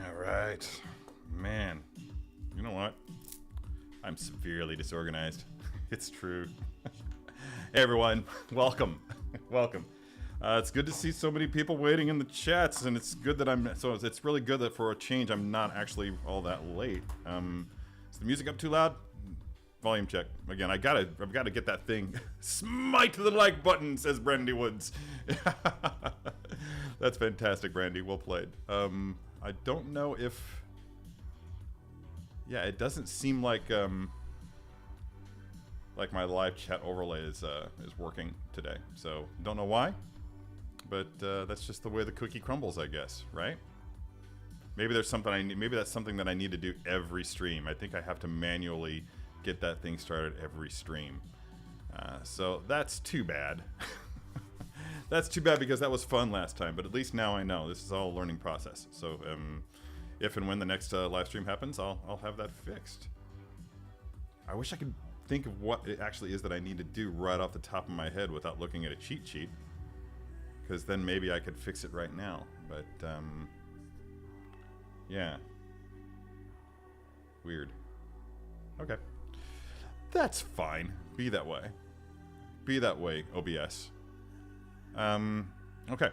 All right. Man, you know what? I'm severely disorganized. It's true. Hey everyone, welcome. Welcome. It's good to see so many people waiting in the chats, and it's good that it's really good that for a change I'm not actually all that late. Is the music up too loud? Volume check. Again, I've got to get that thing. Smite the like button, says Brandy Woods. That's fantastic, Brandy. Well played. I don't know if... Yeah, it doesn't seem like my live chat overlay is working today. So, don't know why. But that's just the way the cookie crumbles, I guess, right? Maybe there's something maybe that's something that I need to do every stream. I think I have to manually get that thing started every stream. So that's too bad. That's too bad because that was fun last time, but at least now I know. This is all a learning process. So if and when the next live stream happens, I'll have that fixed. I wish I could think of what it actually is that I need to do right off the top of my head without looking at a cheat sheet. Because then maybe I could fix it right now. But, yeah. Weird. Okay. That's fine. Be that way. Be that way, OBS. Okay.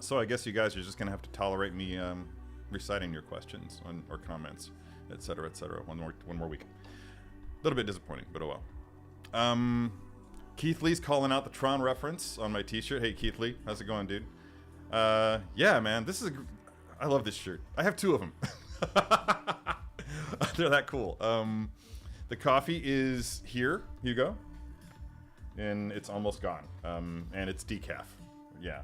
So I guess you guys are just gonna have to tolerate me reciting your questions or comments, etc., etc. One more week. A little bit disappointing, but oh well. Keith Lee's calling out the Tron reference on my t-shirt. Hey Keith Lee, how's it going, dude? Yeah, man, I love this shirt. I have two of them. They're that cool. The coffee is here, Hugo, and it's almost gone. And it's decaf. Yeah,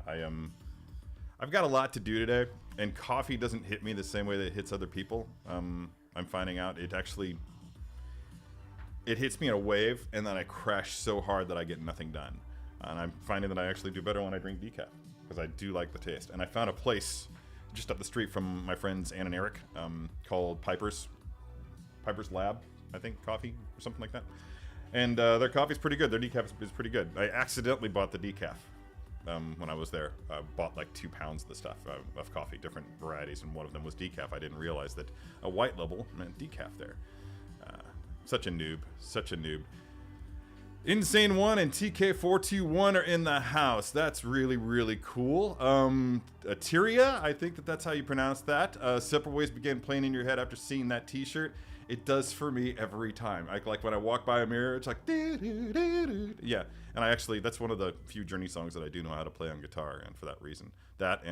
I've got a lot to do today, and coffee doesn't hit me the same way that it hits other people. I'm finding out it hits me in a wave, and then I crash so hard that I get nothing done. And I'm finding that I actually do better when I drink decaf, because I do like the taste. And I found a place just up the street from my friends Ann and Eric called Piper's Lab, I think, coffee or something like that. And their coffee's pretty good. Their decaf is pretty good. I accidentally bought the decaf when I was there. I bought like 2 pounds of the stuff of coffee, different varieties, and one of them was decaf. I didn't realize that a white label meant decaf there. Such a noob. Such a noob. Insane One and TK421 are in the house. That's really, really cool. Tyria, I think that's how you pronounce that. Separate Ways began playing in your head after seeing that t-shirt. It does for me every time. Like when I walk by a mirror, it's like... Yeah, and that's one of the few Journey songs that I do know how to play on guitar, and for that reason. That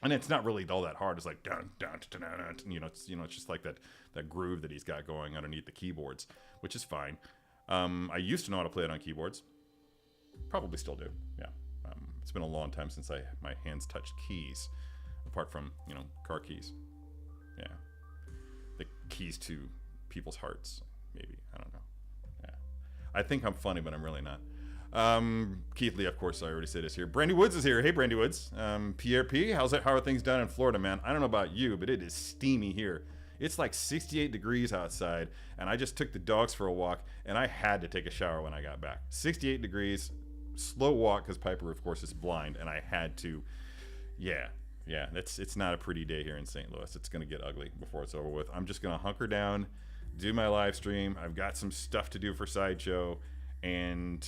and it's not really all that hard. It's like dun dun dun dun, dun. It's just like that groove that he's got going underneath the keyboards, which is fine. I used to know how to play it on keyboards. Probably still do. Yeah. It's been a long time since my hands touched keys, apart from car keys. Yeah. The keys to people's hearts, maybe. I don't know. Yeah. I think I'm funny, but I'm really not. Keith Lee, of course, I already said is here. Brandy Woods is here. Hey, Brandy Woods. Pierre P, how are things down in Florida, man? I don't know about you, but it is steamy here. It's like 68 degrees outside, and I just took the dogs for a walk, and I had to take a shower when I got back. 68 degrees, slow walk, because Piper, of course, is blind, and I had to, yeah, it's not a pretty day here in St. Louis. It's going to get ugly before it's over with. I'm just going to hunker down, do my live stream. I've got some stuff to do for Sideshow, and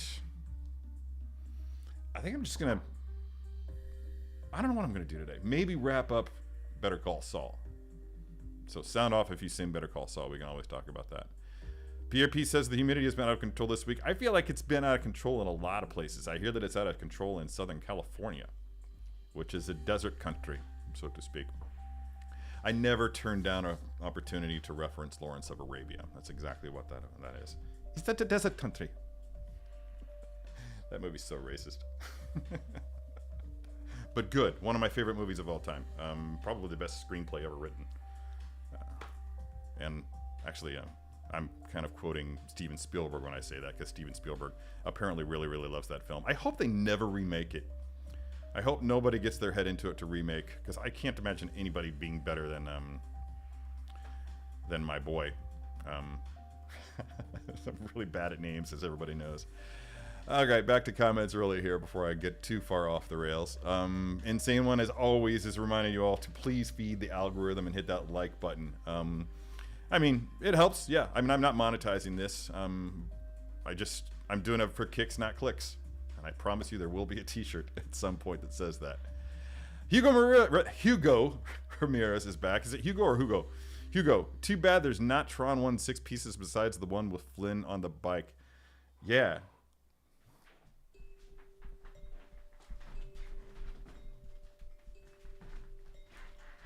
I think I'm just going to, I don't know what I'm going to do today. Maybe wrap up Better Call Saul. So sound off if you've seen Better Call Saul. We can always talk about that. PRP says the humidity has been out of control this week. I feel like it's been out of control in a lot of places. I hear that it's out of control in Southern California, which is a desert country, so to speak. I never turned down an opportunity to reference Lawrence of Arabia. That's exactly what that is. Is that a desert country? That movie's so racist. But good. One of my favorite movies of all time. Probably the best screenplay ever written. And actually, I'm kind of quoting Steven Spielberg when I say that, because Steven Spielberg apparently really, really loves that film. I hope they never remake it. I hope nobody gets their head into it to remake, because I can't imagine anybody being better than my boy. I'm really bad at names, as everybody knows. All right, back to comments early here before I get too far off the rails. Insane One, as always, is reminding you all to please feed the algorithm and hit that like button. I mean, it helps, yeah. I mean, I'm not monetizing this. I'm doing it for kicks, not clicks. And I promise you there will be a t-shirt at some point that says that. Hugo Ramirez is back. Is it Hugo or Hugo? Hugo, too bad there's not Tron 1 6 pieces besides the one with Flynn on the bike. Yeah.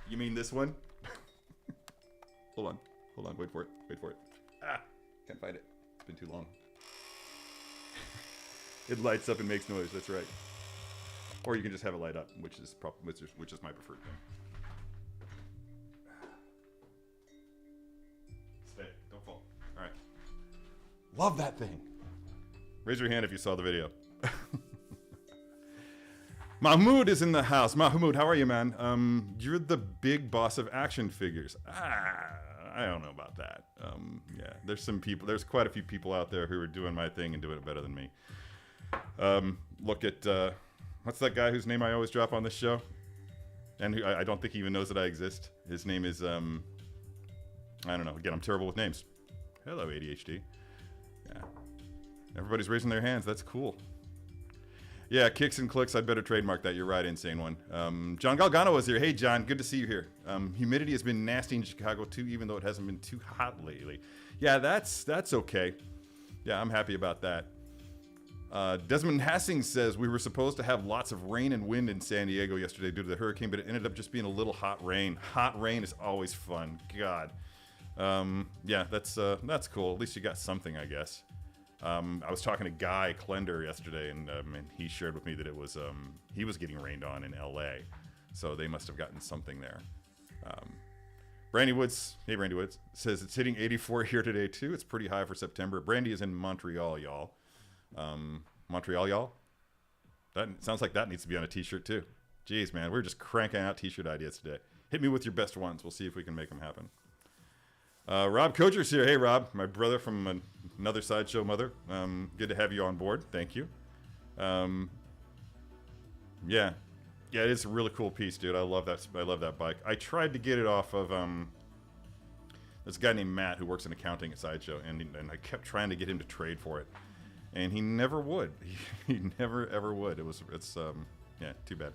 You mean this one? Hold on, wait for it. Ah, can't find it. It's been too long. It lights up and makes noise, that's right. Or you can just have it light up, which is my preferred thing. Stay, don't fall. All right. Love that thing. Raise your hand if you saw the video. Mahmoud is in the house. Mahmoud, how are you, man? You're the big boss of action figures. I don't know about that. Yeah, there's quite a few people out there who are doing my thing and doing it better than me. Look at, what's that guy whose name I always drop on this show? And who I don't think he even knows that I exist. His name is, I don't know. Again, I'm terrible with names. Hello, ADHD. Yeah. Everybody's raising their hands. That's cool. Yeah, kicks and clicks. I'd better trademark that. You're right, Insane One. John Galgano was here. Hey, John. Good to see you here. Humidity has been nasty in Chicago, too, even though it hasn't been too hot lately. Yeah, that's okay. Yeah, I'm happy about that. Desmond Hassing says, we were supposed to have lots of rain and wind in San Diego yesterday due to the hurricane, but it ended up just being a little hot rain. Hot rain is always fun. God. Yeah, that's cool. At least you got something, I guess. I was talking to Guy Klender yesterday, and he shared with me that it was he was getting rained on in LA, so they must have gotten something there. Brandy Woods, hey Brandy Woods, says it's hitting 84 here today too. It's pretty high for September. Brandy is in Montreal, y'all. Montreal, y'all. That sounds like that needs to be on a t-shirt too. Jeez, man, we're just cranking out t-shirt ideas today. Hit me with your best ones. We'll see if we can make them happen. Rob Kocher's here. Hey, Rob, my brother from another Sideshow mother. Good to have you on board. Thank you. Yeah, it is a really cool piece, dude. I love that bike. I tried to get it off of this guy named Matt who works in accounting at Sideshow, and I kept trying to get him to trade for it, and he never would. He never ever would. It's yeah, too bad.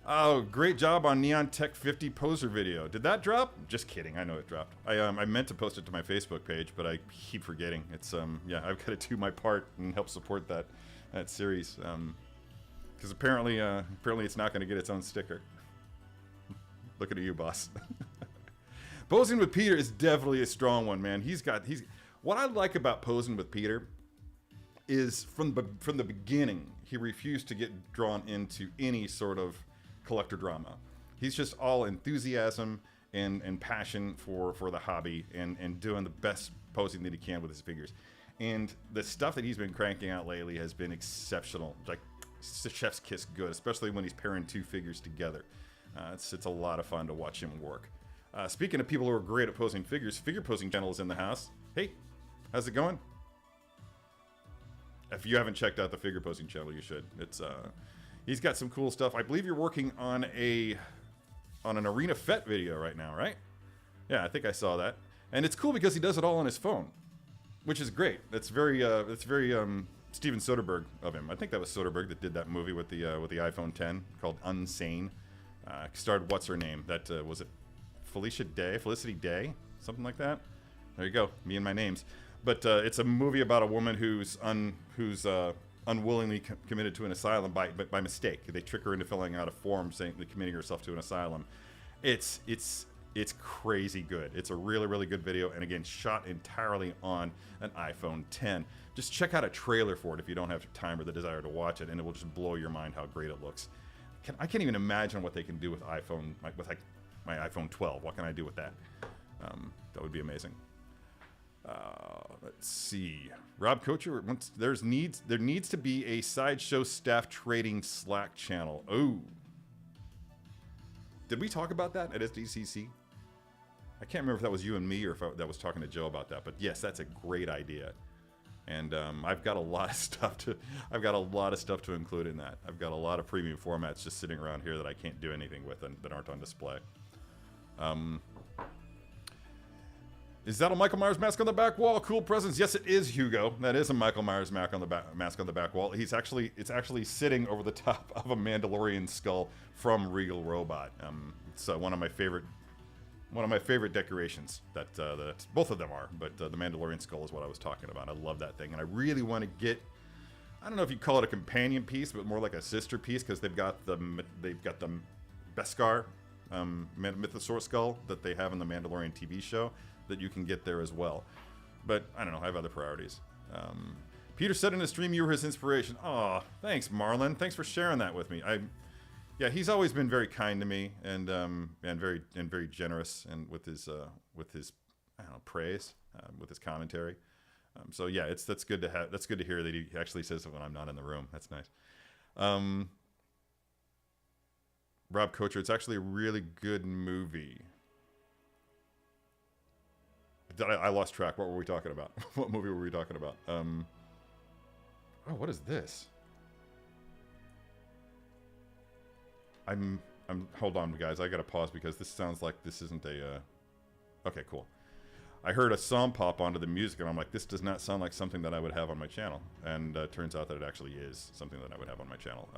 Oh, great job on Neon Tech 50 poser video. Did that drop? Just kidding. I know it dropped. I meant to post it to my Facebook page, but I keep forgetting. It's yeah, I've got to do my part and help support that series. Because apparently it's not going to get its own sticker. Looking at you, boss. Posing with Peter is definitely a strong one, man. What I like about Posing with Peter is from the beginning, he refused to get drawn into any sort of collector drama. He's just all enthusiasm and passion for the hobby and doing the best posing that he can with his figures. And the stuff that he's been cranking out lately has been exceptional, like chef's kiss good, especially when he's pairing two figures together. It's a lot of fun to watch him work. Speaking of people who are great at posing figures, Figure Posing Channel is in the house. Hey, how's it going? If you haven't checked out the Figure Posing Channel, you should. It's he's got some cool stuff. I believe you're working on an Arena Fett video right now, right? Yeah, I think I saw that. And it's cool because he does it all on his phone, which is great. It's very Steven Soderbergh of him. I think that was Soderbergh that did that movie with the iPhone 10 called Unsane. Starred what's her name? That was it Felicity Day, something like that. There you go. Me and my names. But it's a movie about a woman who's unwillingly committed to an asylum by mistake. They trick her into filling out a form saying they're committing herself to an asylum. It's crazy good. It's a really, really good video, and again, shot entirely on an iPhone 10. Just check out a trailer for it if you don't have time or the desire to watch it, and it will just blow your mind how great it looks. I can't even imagine what they can do with iPhone, with my iPhone 12. What can I do with that? That would be amazing. Let's see. Rob Kocher, there needs to be a Sideshow staff trading Slack channel. Oh. Did we talk about that at SDCC? I can't remember if that was you and me or if that was talking to Joe about that, but yes, that's a great idea. And I've got a lot of stuff to include in that. I've got a lot of premium formats just sitting around here that I can't do anything with and that aren't on display. Is that a Michael Myers mask on the back wall? Cool presents. Yes, it is, Hugo. That is a Michael Myers mask on the back wall. It's actually sitting over the top of a Mandalorian skull from Regal Robot. It's one of my favorite decorations. That both of them are, but the Mandalorian skull is what I was talking about. I love that thing, and I really want to get. I don't know if you'd call it a companion piece, but more like a sister piece, because they've got the Beskar mythosaur skull that they have in the Mandalorian TV show that you can get there as well. But I don't know, I have other priorities. Peter said in his stream you were his inspiration. Aw, thanks, Marlon. Thanks for sharing that with me. Yeah, he's always been very kind to me and very generous and with his I don't know, praise, with his commentary. So yeah, that's good to have. That's good to hear that he actually says it when I'm not in the room. That's nice. Rob Kocher, it's actually a really good movie. I lost track. What were we talking about? What movie were we talking about? Oh, what is this? Hold on, guys. I gotta pause because this sounds like this isn't a. Okay, cool. I heard a song pop onto the music, and I'm like, this does not sound like something that I would have on my channel. And turns out that it actually is something that I would have on my channel.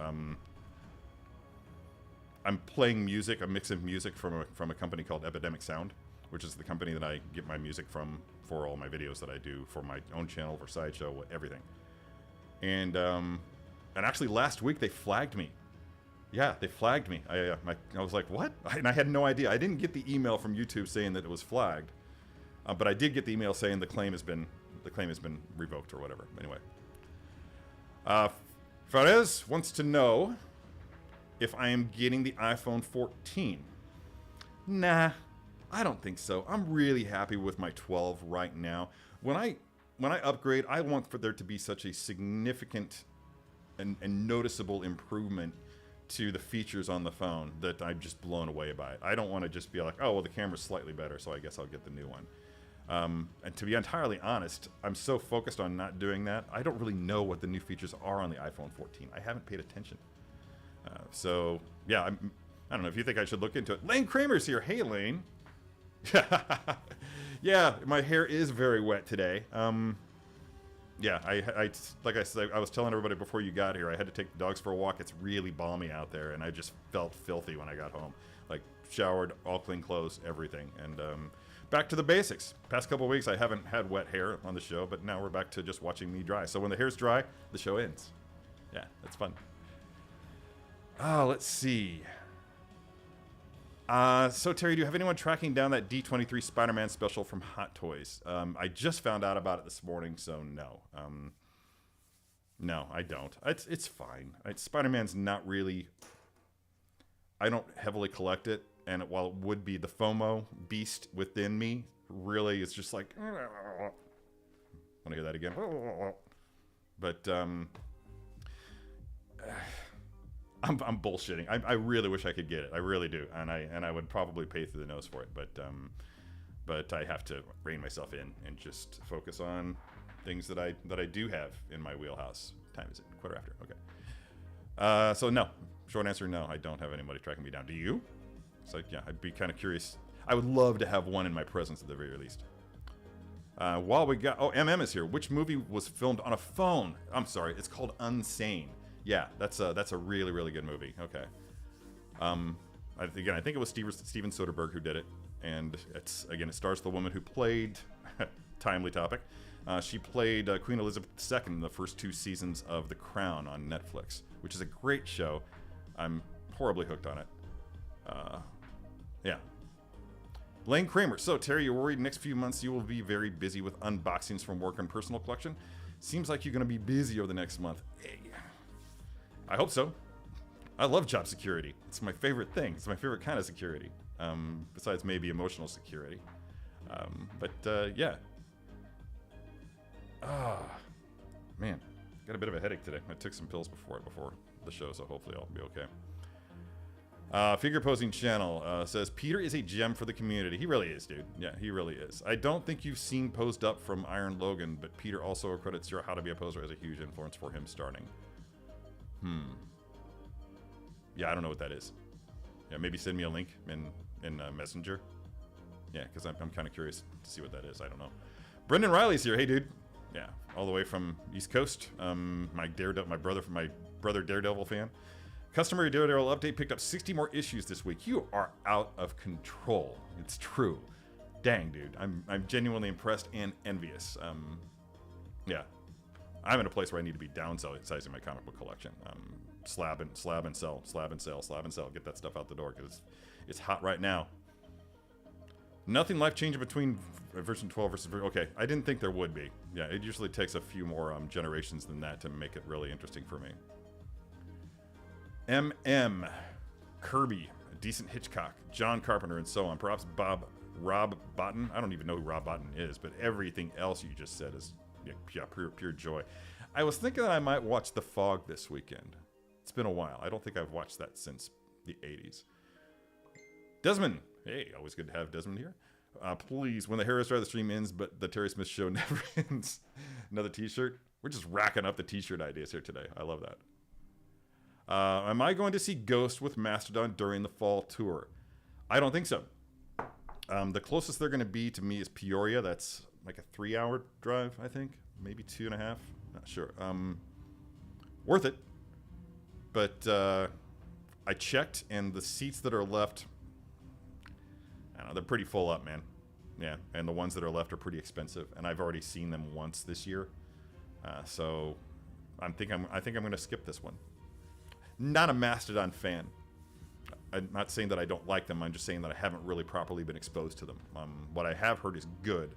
I'm playing music, a mix of music from a company called Epidemic Sound, which is the company that I get my music from for all my videos that I do for my own channel, for Sideshow, everything. And actually last week they flagged me. Yeah, they flagged me. I was like, what? And I had no idea. I didn't get the email from YouTube saying that it was flagged, but I did get the email saying the claim has been revoked or whatever. Anyway, Fares wants to know if I am getting the iPhone 14. Nah, I don't think so. I'm really happy with my 12 right now. When I upgrade, I want for there to be such a significant and noticeable improvement to the features on the phone that I'm just blown away by it. I don't want to just be like, oh, well, the camera's slightly better, so I guess I'll get the new one. And to be entirely honest, I'm so focused on not doing that, I don't really know what the new features are on the iPhone 14. I haven't paid attention. So, yeah, I don't know if you think I should look into it. Lane Kramer's here. Hey, Lane. Yeah, my hair is very wet today. Yeah, like I said, I was telling everybody before you got here, I had to take the dogs for a walk. It's really balmy out there, and I just felt filthy when I got home. Like, showered, all clean clothes, everything. And back to the basics. Past couple of weeks, I haven't had wet hair on the show, but now we're back to just watching me dry. So when the hair's dry, the show ends. Yeah, that's fun. Let's see. So Terry, do you have anyone tracking down that D23 Spider-Man special from Hot Toys? I just found out about it this morning, so no. No, I don't. It's fine. Spider-Man's not really. I don't heavily collect it, and while it would be the FOMO beast within me, really, it's just like. Want to hear that again? But I'm bullshitting. I really wish I could get it. I really do, and I would probably pay through the nose for it. But I have to rein myself in and just focus on things that I do have in my wheelhouse. What time is it? Quarter after. Okay. So no. Short answer: no. I don't have anybody tracking me down. Do you? So yeah, I'd be kind of curious. I would love to have one in my presence at the very least. While we got MM is here. Which movie was filmed on a phone? I'm sorry. It's called Unsane. Yeah, that's a really, really good movie. Okay. I think it was Steven Soderbergh who did it, and it stars the woman who played timely topic. She played Queen Elizabeth II in the first 2 seasons of The Crown on Netflix, which is a great show. I'm horribly hooked on it. Yeah. Lane Kramer. So Terry, you're worried next few months you will be very busy with unboxings from work and personal collection. Seems like you're going to be busy over the next month. Hey. I hope so. I love job security. It's my favorite thing. It's my favorite kind of security. Besides maybe emotional security. Yeah. Man. Got a bit of a headache today. I took some pills before the show, so hopefully I'll be okay. Figure Posing Channel says, Peter is a gem for the community. He really is, dude. Yeah, he really is. I don't think you've seen Posed Up from Iron Logan, but Peter also credits your How to Be a Poser as a huge influence for him starting. Yeah, I don't know what that is. Yeah, maybe send me a link in Messenger. Yeah, because I'm kind of curious to see what that is. I don't know. Brendan Riley's here. Hey, dude. Yeah, all the way from East Coast. My brother Daredevil fan. Customary Daredevil update picked up 60 more issues this week. You are out of control. It's true. Dang, dude. I'm genuinely impressed and envious. Yeah, I'm in a place where I need to be downsizing my comic book collection. Slab and sell, slab and sell, slab and sell. Get that stuff out the door because it's hot right now. Nothing life changing between version 12 versus okay. I didn't think there would be. Yeah, it usually takes a few more generations than that to make it really interesting for me. M.M. Kirby, a decent Hitchcock, John Carpenter, and so on. Perhaps Rob Botton. I don't even know who Rob Botton is, but everything else you just said is pure joy. I was thinking that I might watch The Fog this weekend. It's been a while. I don't think I've watched that since the 80s. Desmond. Hey, always good to have Desmond here. Please, when the Harris Rather stream ends, but the Terry Smith show never ends. Another t-shirt. We're just racking up the t-shirt ideas here today. I love that. Am I going to see Ghost with Mastodon during the fall tour? I don't think so. The closest they're going to be to me is Peoria. That's like a 3-hour drive, I think. Maybe 2.5. Not sure. Worth it. But I checked, and the seats that are left, I don't know, they're pretty full up, man. Yeah, and the ones that are left are pretty expensive, and I've already seen them once this year. So I think I'm going to skip this one. Not a Mastodon fan. I'm not saying that I don't like them. I'm just saying that I haven't really properly been exposed to them. What I have heard is good,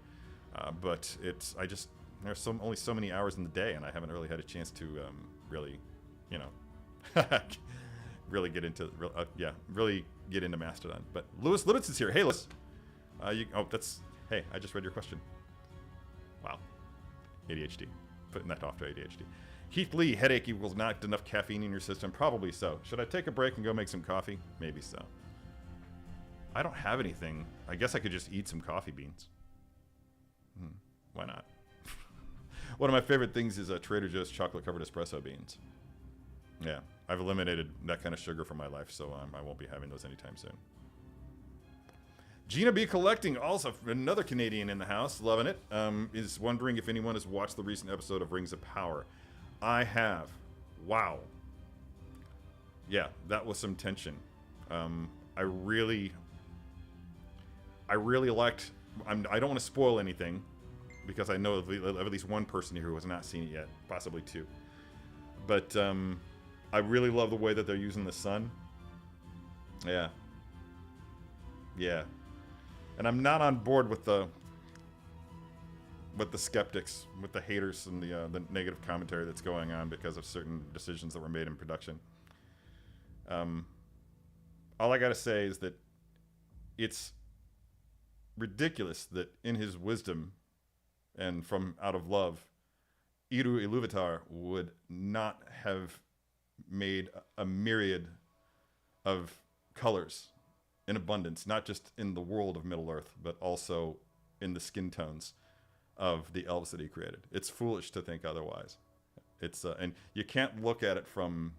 but there's only so many hours in the day, and I haven't really had a chance to really, really get into Mastodon. But Lewis Libbets is here. Hey, Lewis. Hey, I just read your question. Wow. ADHD. Putting that off to ADHD. Heath Lee, headache equals not enough caffeine in your system. Probably so. Should I take a break and go make some coffee? Maybe so. I don't have anything. I guess I could just eat some coffee beans. Why not? One of my favorite things is Trader Joe's chocolate-covered espresso beans. Yeah, I've eliminated that kind of sugar from my life, so I won't be having those anytime soon. Gina B. Collecting, also another Canadian in the house, loving it, is wondering if anyone has watched the recent episode of Rings of Power. I have. Wow. Yeah, that was some tension. I really liked. I don't want to spoil anything because I know of at least one person here who has not seen it yet, possibly two. But I really love the way that they're using the sun. Yeah. Yeah. And I'm not on board with the skeptics, with the haters and the negative commentary that's going on because of certain decisions that were made in production. All I gotta say is that it's ridiculous that in his wisdom and from out of love, Iru Iluvatar would not have made a myriad of colors in abundance, not just in the world of Middle-earth, but also in the skin tones of the elves that he created. It's foolish to think otherwise. It's and you can't look at it from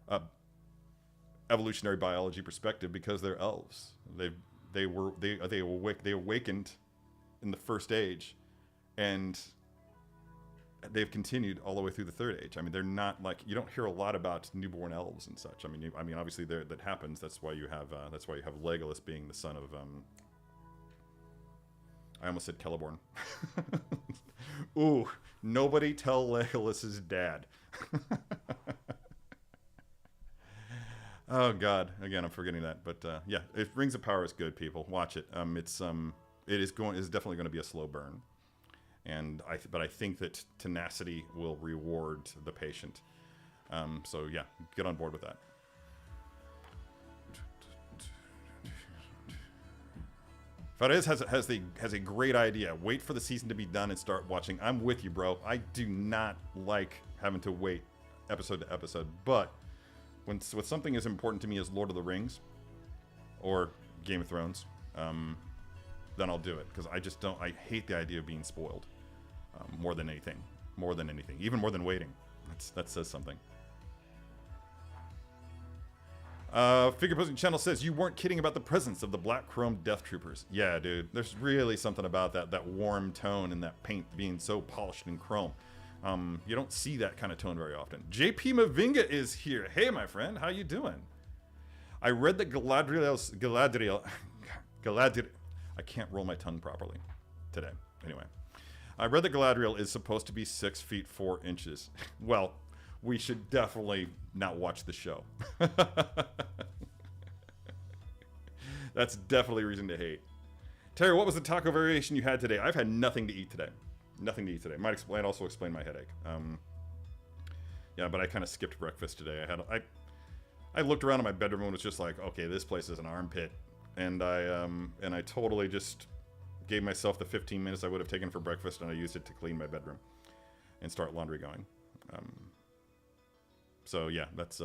a evolutionary biology perspective because they're elves. They awakened in the first age, and they've continued all the way through the third age. I mean, they're not like, you don't hear a lot about newborn elves and such. I mean, obviously that happens. That's why you have Legolas being the son of I almost said Celeborn. Ooh, nobody tell Legolas's dad. Oh God, again, I'm forgetting that. But yeah, if Rings of Power is good, people, watch it. It is definitely going to be a slow burn. But I think that tenacity will reward the patient. So yeah, get on board with that. Fares has a great idea. Wait for the season to be done and start watching. I'm with you, bro. I do not like having to wait episode to episode, but when something as important to me as Lord of the Rings or Game of Thrones, then I'll do it, because I just don't. I hate the idea of being spoiled more than anything, even more than waiting. That says something. Figure Posing Channel says, you weren't kidding about the presence of the black chrome Death Troopers. Yeah, dude. There's really something about that warm tone and that paint being so polished and chrome. You don't see that kind of tone very often. JP Mavinga is here. Hey, my friend. How you doing? I read that Galadriel... I can't roll my tongue properly today. Anyway. I read that Galadriel is supposed to be 6 feet 4 inches. Well... we should definitely not watch the show. That's definitely a reason to hate. Terry, what was the taco variation you had today? I've had nothing to eat today. Nothing to eat today. Might also explain my headache. Yeah, but I kind of skipped breakfast today. I looked around in my bedroom and was just like, okay, this place is an armpit, and I totally just gave myself the 15 minutes I would have taken for breakfast, and I used it to clean my bedroom and start laundry going. So yeah, that's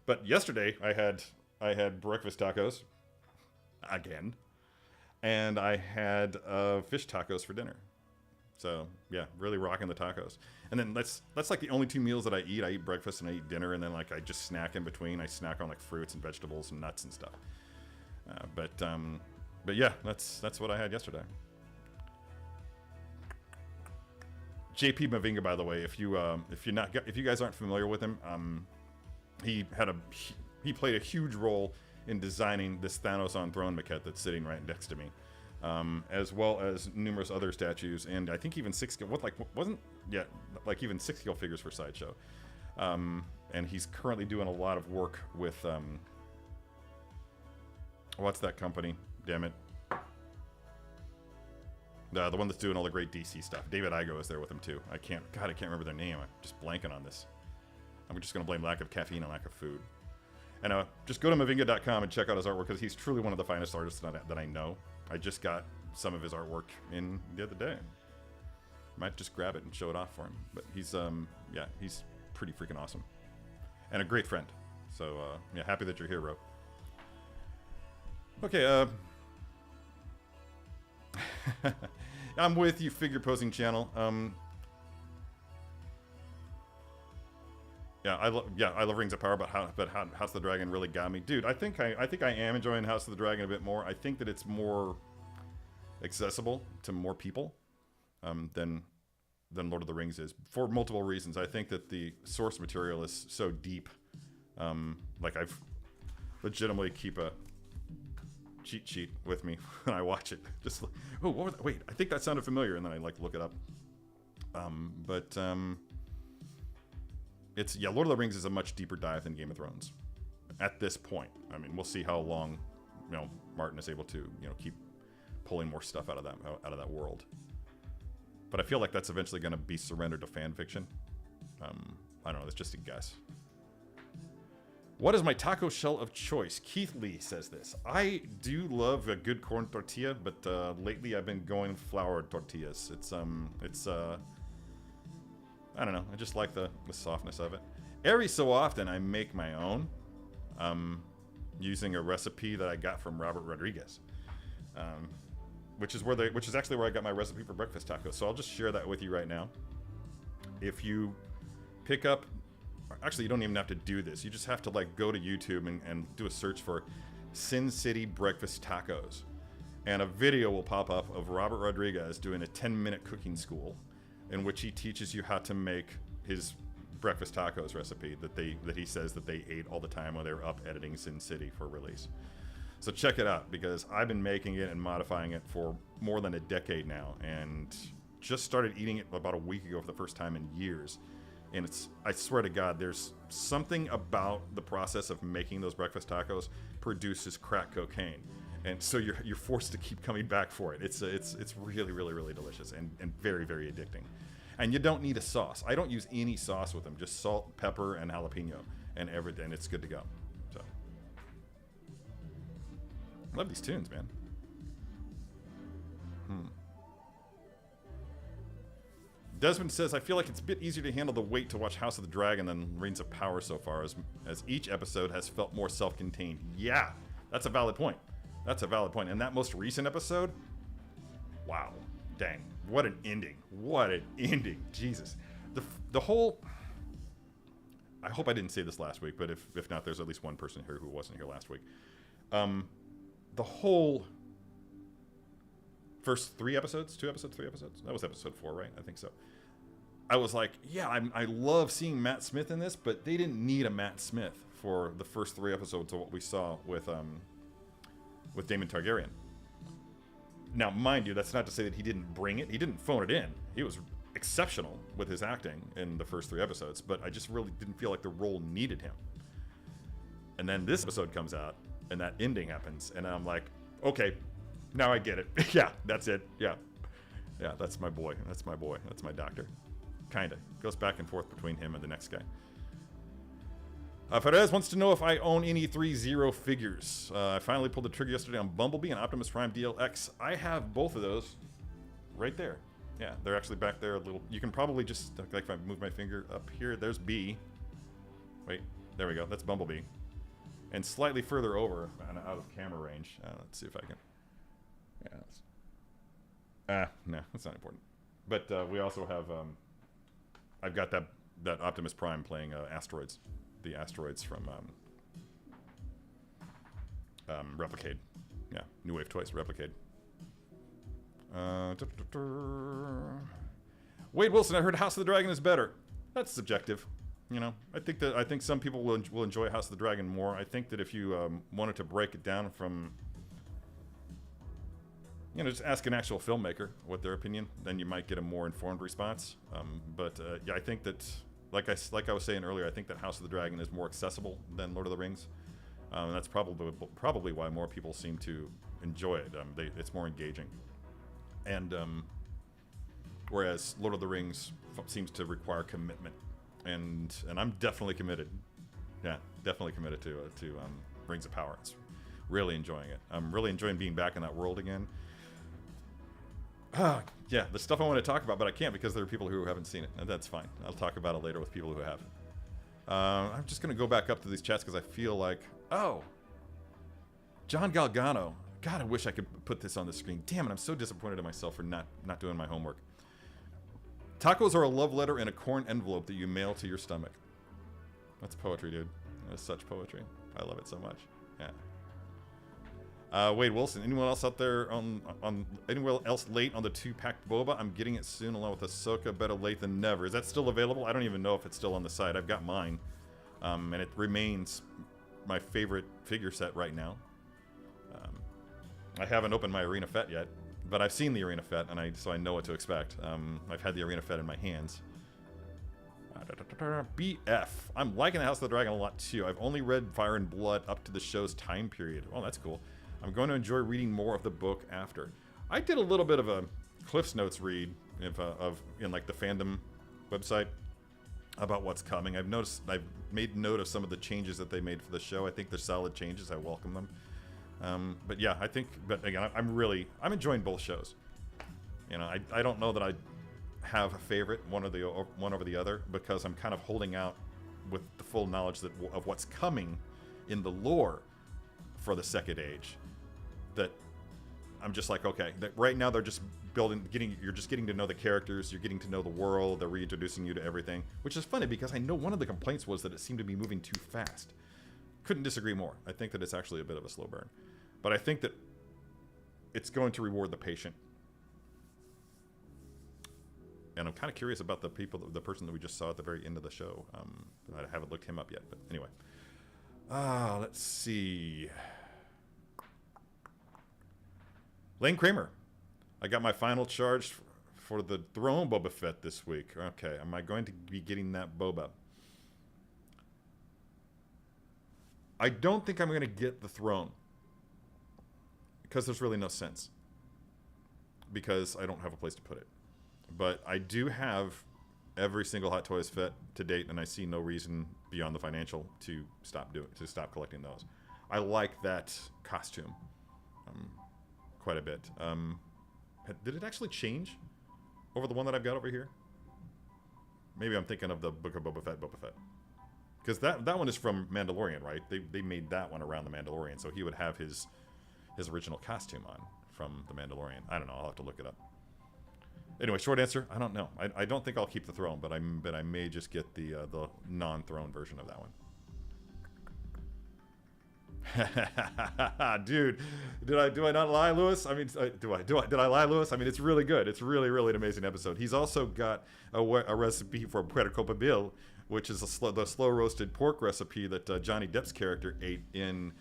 but yesterday I had breakfast tacos again, and I had fish tacos for dinner. So yeah, really rocking the tacos. And then that's like the only 2 meals that I eat. I eat breakfast and I eat dinner, and then like I just snack in between. I snack on like fruits and vegetables and nuts and stuff. But yeah, that's what I had yesterday. JP Mavinga, by the way, if you guys aren't familiar with him, he played a huge role in designing this Thanos on Throne maquette that's sitting right next to me, as well as numerous other statues, and I think even 6 scale even 6 scale figures for Sideshow. And he's currently doing a lot of work with what's that company? Damn it. The one that's doing all the great DC stuff. David Igo is there with him too. I can't remember their name. I'm just blanking on this. I'm just going to blame lack of caffeine and lack of food. And just go to mavinga.com and check out his artwork, because he's truly one of the finest artists that I know. I just got some of his artwork in the other day. Might just grab it and show it off for him. But he's he's pretty freaking awesome. And a great friend. So yeah, happy that you're here, Ro. Okay, I'm with you, Figure Posing Channel. I love Rings of Power, but House of the Dragon really got me, dude. I think I am enjoying House of the Dragon a bit more. I think that it's more accessible to more people than Lord of the Rings is, for multiple reasons. I think that the source material is so deep. Like I've legitimately keep a cheat sheet with me when I watch it. Just like, oh, what was that? Wait, I think that sounded familiar, and then I like look it up. It's Lord of the Rings is a much deeper dive than Game of Thrones at this point. I mean, we'll see how long Martin is able to keep pulling more stuff out of that world. But I feel like that's eventually going to be surrendered to fan fiction. I don't know. That's just a guess. What is my taco shell of choice? Keith Lee says this. I do love a good corn tortilla, but lately I've been going flour tortillas. It's I don't know. I just like the softness of it. Every so often I make my own, using a recipe that I got from Robert Rodriguez, which is actually where I got my recipe for breakfast tacos. So I'll just share that with you right now. If you pick up, actually you don't even have to do this. You just have to go to YouTube and do a search for Sin City breakfast tacos, and a video will pop up of Robert Rodriguez doing a 10-minute cooking school, in which he teaches you how to make his breakfast tacos recipe that he says that they ate all the time when they were up editing Sin City for release. So check it out, because I've been making it and modifying it for more than a decade now, and just started eating it about a week ago for the first time in years. And I swear to God, there's something about the process of making those breakfast tacos produces crack cocaine. And so you're forced to keep coming back for it. It's really, really, really delicious and very, very addicting. And you don't need a sauce. I don't use any sauce with them, just salt, pepper, and jalapeno, and everything. It's good to go. So, love these tunes, man. Desmond says, I feel like it's a bit easier to handle the weight to watch House of the Dragon than Rings of Power so far, as each episode has felt more self-contained. Yeah, that's a valid point. That's a valid point. And that most recent episode, wow, dang, what an ending. What an ending. Jesus. The whole... I hope I didn't say this last week, but if not, there's at least one person here who wasn't here last week. The whole first 3 episodes, 2 episodes, 3 episodes? That was episode 4, right? I think so. I was like, yeah, I love seeing Matt Smith in this, but they didn't need a Matt Smith for the first 3 episodes of what we saw with Daemon Targaryen. Now, mind you, that's not to say that he didn't bring it. He didn't phone it in. He was exceptional with his acting in the first 3 episodes, but I just really didn't feel like the role needed him. And then this episode comes out, and that ending happens, and I'm like, okay, now I get it. Yeah, that's it. Yeah, that's my boy. That's my boy. That's my doctor. Kinda. Goes back and forth between him and the next guy. Perez wants to know if I own any 3-0 figures. I finally pulled the trigger yesterday on Bumblebee and Optimus Prime DLX. I have both of those right there. Yeah, they're actually back there a little. You can probably just, like if I move my finger up here, there's B. Wait, there we go. That's Bumblebee. And slightly further over, and out of camera range. Let's see if I can. Yeah. No, that's not important. But we also have, I've got that Optimus Prime playing Asteroids. The Asteroids from Replicade. Yeah, New Wave Toys, Replicade. Wade Wilson, I heard House of the Dragon is better. That's subjective. You know, I think some people will enjoy House of the Dragon more. I think that if you wanted to break it down from, you know, just ask an actual filmmaker what their opinion, then you might get a more informed response. Yeah, I think that, like I was saying earlier, I think that House of the Dragon is more accessible than Lord of the Rings. And that's probably why more people seem to enjoy it. It's more engaging. And whereas Lord of the Rings seems to require commitment, and I'm definitely committed. Yeah, definitely committed to Rings of Power. It's really enjoying it. I'm really enjoying being back in that world again. Yeah, the stuff I want to talk about, but I can't because there are people who haven't seen it, and that's fine. I'll talk about it later with people who have. I'm just going to go back up to these chats because I feel like, oh, John Galgano. God, I wish I could put this on the screen. Damn it, I'm so disappointed in myself for not doing my homework. Tacos are a love letter in a corn envelope that you mail to your stomach. That's poetry, dude. That's such poetry. I love it so much. Yeah. Wade Wilson, anyone else out there anyone else late on the 2-pack boba? I'm getting it soon along with Ahsoka. Better late than never. Is that still available? I don't even know if it's still on the site. I've got mine, and it remains my favorite figure set right now. I haven't opened my Arena Fett yet, but I've seen the Arena Fett, and so I know what to expect. I've had the Arena Fett in my hands. BF. I'm liking the House of the Dragon a lot too. I've only read Fire and Blood up to the show's time period. Oh, that's cool. I'm going to enjoy reading more of the book after. I did a little bit of a Cliff's Notes read in like the fandom website about what's coming. I've made note of some of the changes that they made for the show. I think they're solid changes. I welcome them. But yeah, but again, I'm enjoying both shows. You know, I don't know that I have a favorite one over the other because I'm kind of holding out with the full knowledge of what's coming in the lore for the Second Age. That I'm just like, okay, that right now they're just you're just getting to know the characters, you're getting to know the world, they're reintroducing you to everything, which is funny because I know one of the complaints was that it seemed to be moving too fast. Couldn't disagree more. I think that it's actually a bit of a slow burn. But I think that it's going to reward the patient. And I'm kind of curious about the person that we just saw at the very end of the show. I haven't looked him up yet, but anyway. Let's see. Lane Kramer. I got my final charge for the Throne Boba Fett this week. Okay, am I going to be getting that Boba? I don't think I'm going to get the Throne. Because there's really no sense. Because I don't have a place to put it. But I do have every single Hot Toys Fett to date, and I see no reason beyond the financial to stop collecting those. I like that costume quite a bit. Did it actually change over the one that I've got over here? maybe I'm thinking of the Book of Boba Fett. Because that one is from Mandalorian, right? They made that one around the Mandalorian, so he would have his original costume on from the Mandalorian. I don't know. I'll have to look it up. Anyway, short answer, I don't know. I don't think I'll keep the throne, but I may just get the non-throne version of that one. Dude, do I not lie, Lewis? I mean, did I lie, Lewis? I mean, it's really good. It's really an amazing episode. He's also got a recipe for Percolate Bill, which is the slow roasted pork recipe that Johnny Depp's character ate in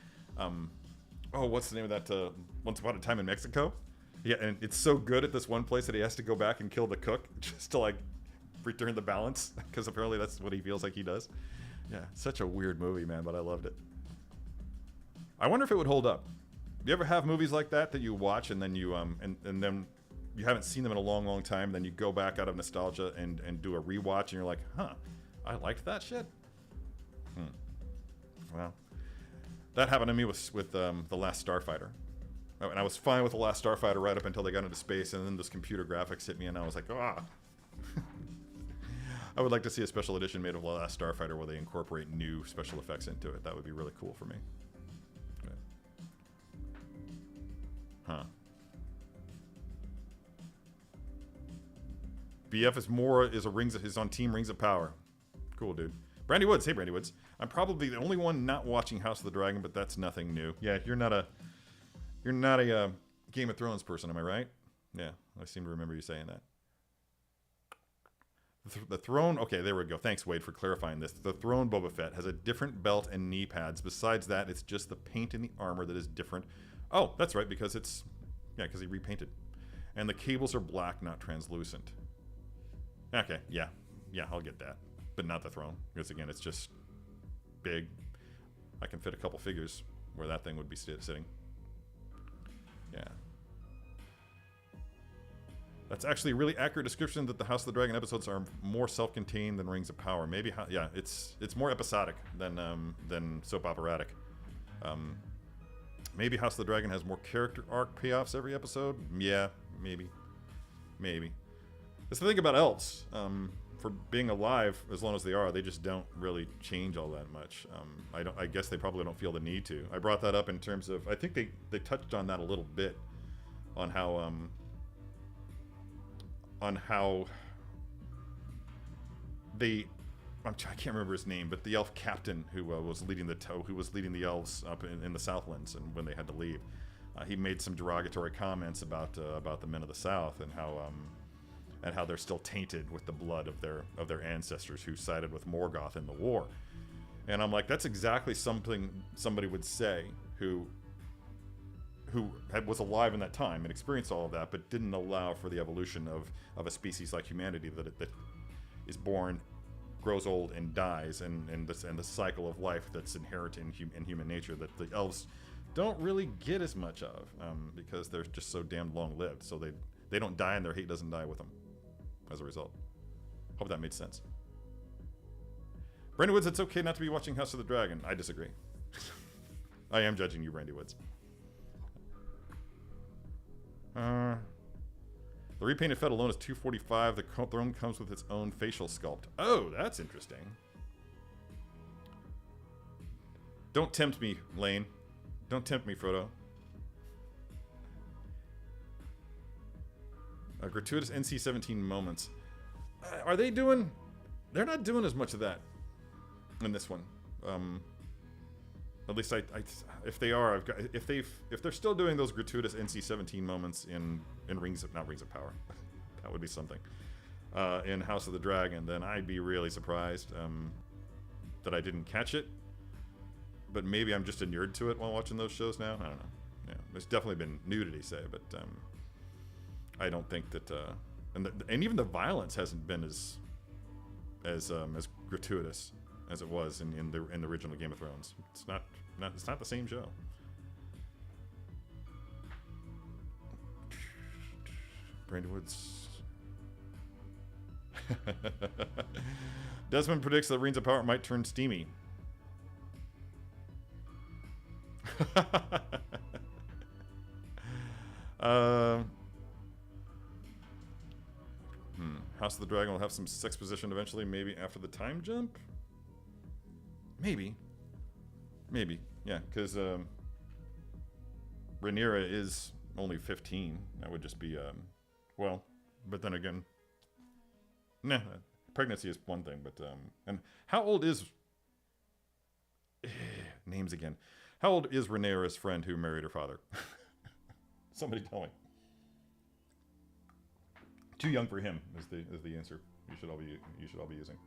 what's the name of that? Once Upon a Time in Mexico. Yeah, and it's so good at this one place that he has to go back and kill the cook just to like return the balance, because apparently that's what he feels like he does. Yeah, such a weird movie, man, but I loved it. I wonder if it would hold up. You ever have movies like that you watch and then you and then you haven't seen them in a long time, and then you go back out of nostalgia and do a rewatch and you're like, huh, I liked that shit? Well, that happened to me with The Last Starfighter. And I was fine with The Last Starfighter right up until they got into space, and then those computer graphics hit me, and I was like, ah. I would like to see a special edition made of The Last Starfighter where they incorporate new special effects into it. That would be really cool for me. Okay. Huh. BF is on Team Rings of Power. Cool, dude. Brandy Woods. Hey, Brandy Woods. I'm probably the only one not watching House of the Dragon, but that's nothing new. Yeah, you're not a Game of Thrones person, am I right? Yeah, I seem to remember you saying that. The throne... Okay, there we go. Thanks, Wade, for clarifying this. The throne Boba Fett has a different belt and knee pads. Besides that, it's just the paint in the armor that is different. Oh, that's right, because it's... Yeah, because he repainted. And the cables are black, not translucent. Okay, yeah. Yeah, I'll get that. But not the throne. Because, again, it's just big. I can fit a couple figures where that thing would be sitting. Yeah. That's actually a really accurate description that the House of the Dragon episodes are more self-contained than Rings of Power. Maybe, yeah, it's more episodic than soap operatic. Maybe House of the Dragon has more character arc payoffs every episode. Yeah, maybe. That's the thing about elves. For being alive as long as they are, they just don't really change all that much. I guess they probably don't feel the need to. I brought that up in terms of, I think they touched on that a little bit, on how they, I can't remember his name, but the elf captain who was leading the elves up in the Southlands, and when they had to leave, he made some derogatory comments about the men of the South, and how they're still tainted with the blood of their ancestors who sided with Morgoth in the war. And I'm like, that's exactly something somebody would say who was alive in that time and experienced all of that, but didn't allow for the evolution of a species like humanity that is born, grows old, and dies, and the cycle of life that's inherent in human nature that the elves don't really get as much of, because they're just so damn long-lived. So they don't die, and their hate doesn't die with them as a result. Hope that made sense. Brandy Woods, it's okay not to be watching House of the Dragon. I disagree. I am judging you, Brandy Woods. The repainted Fett alone is $245. The throne comes with its own facial sculpt. Oh, that's interesting. Don't tempt me, Lane. Don't tempt me, Frodo. Gratuitous NC-17 moments. Are they doing... They're not doing as much of that in this one. At least if they are, if they're still doing those gratuitous NC-17 moments in not Rings of Power, that would be something. In House of the Dragon, then I'd be really surprised that I didn't catch it. But maybe I'm just inured to it while watching those shows now. I don't know. Yeah, there's definitely been nudity, say, but I don't think that, and even the violence hasn't been as gratuitous as it was in the original Game of Thrones. It's not the same show. Brandy Woods. Desmond predicts that Rings of Power might turn steamy. House House of the Dragon will have some sex position eventually, maybe after the time jump? Maybe. Maybe, yeah, because Rhaenyra is only 15. That would just be, well, but then again, nah, pregnancy is one thing, but, and how old is, names again, how old is Rhaenyra's friend who married her father? Somebody tell me. Too young for him is the answer you should all be using.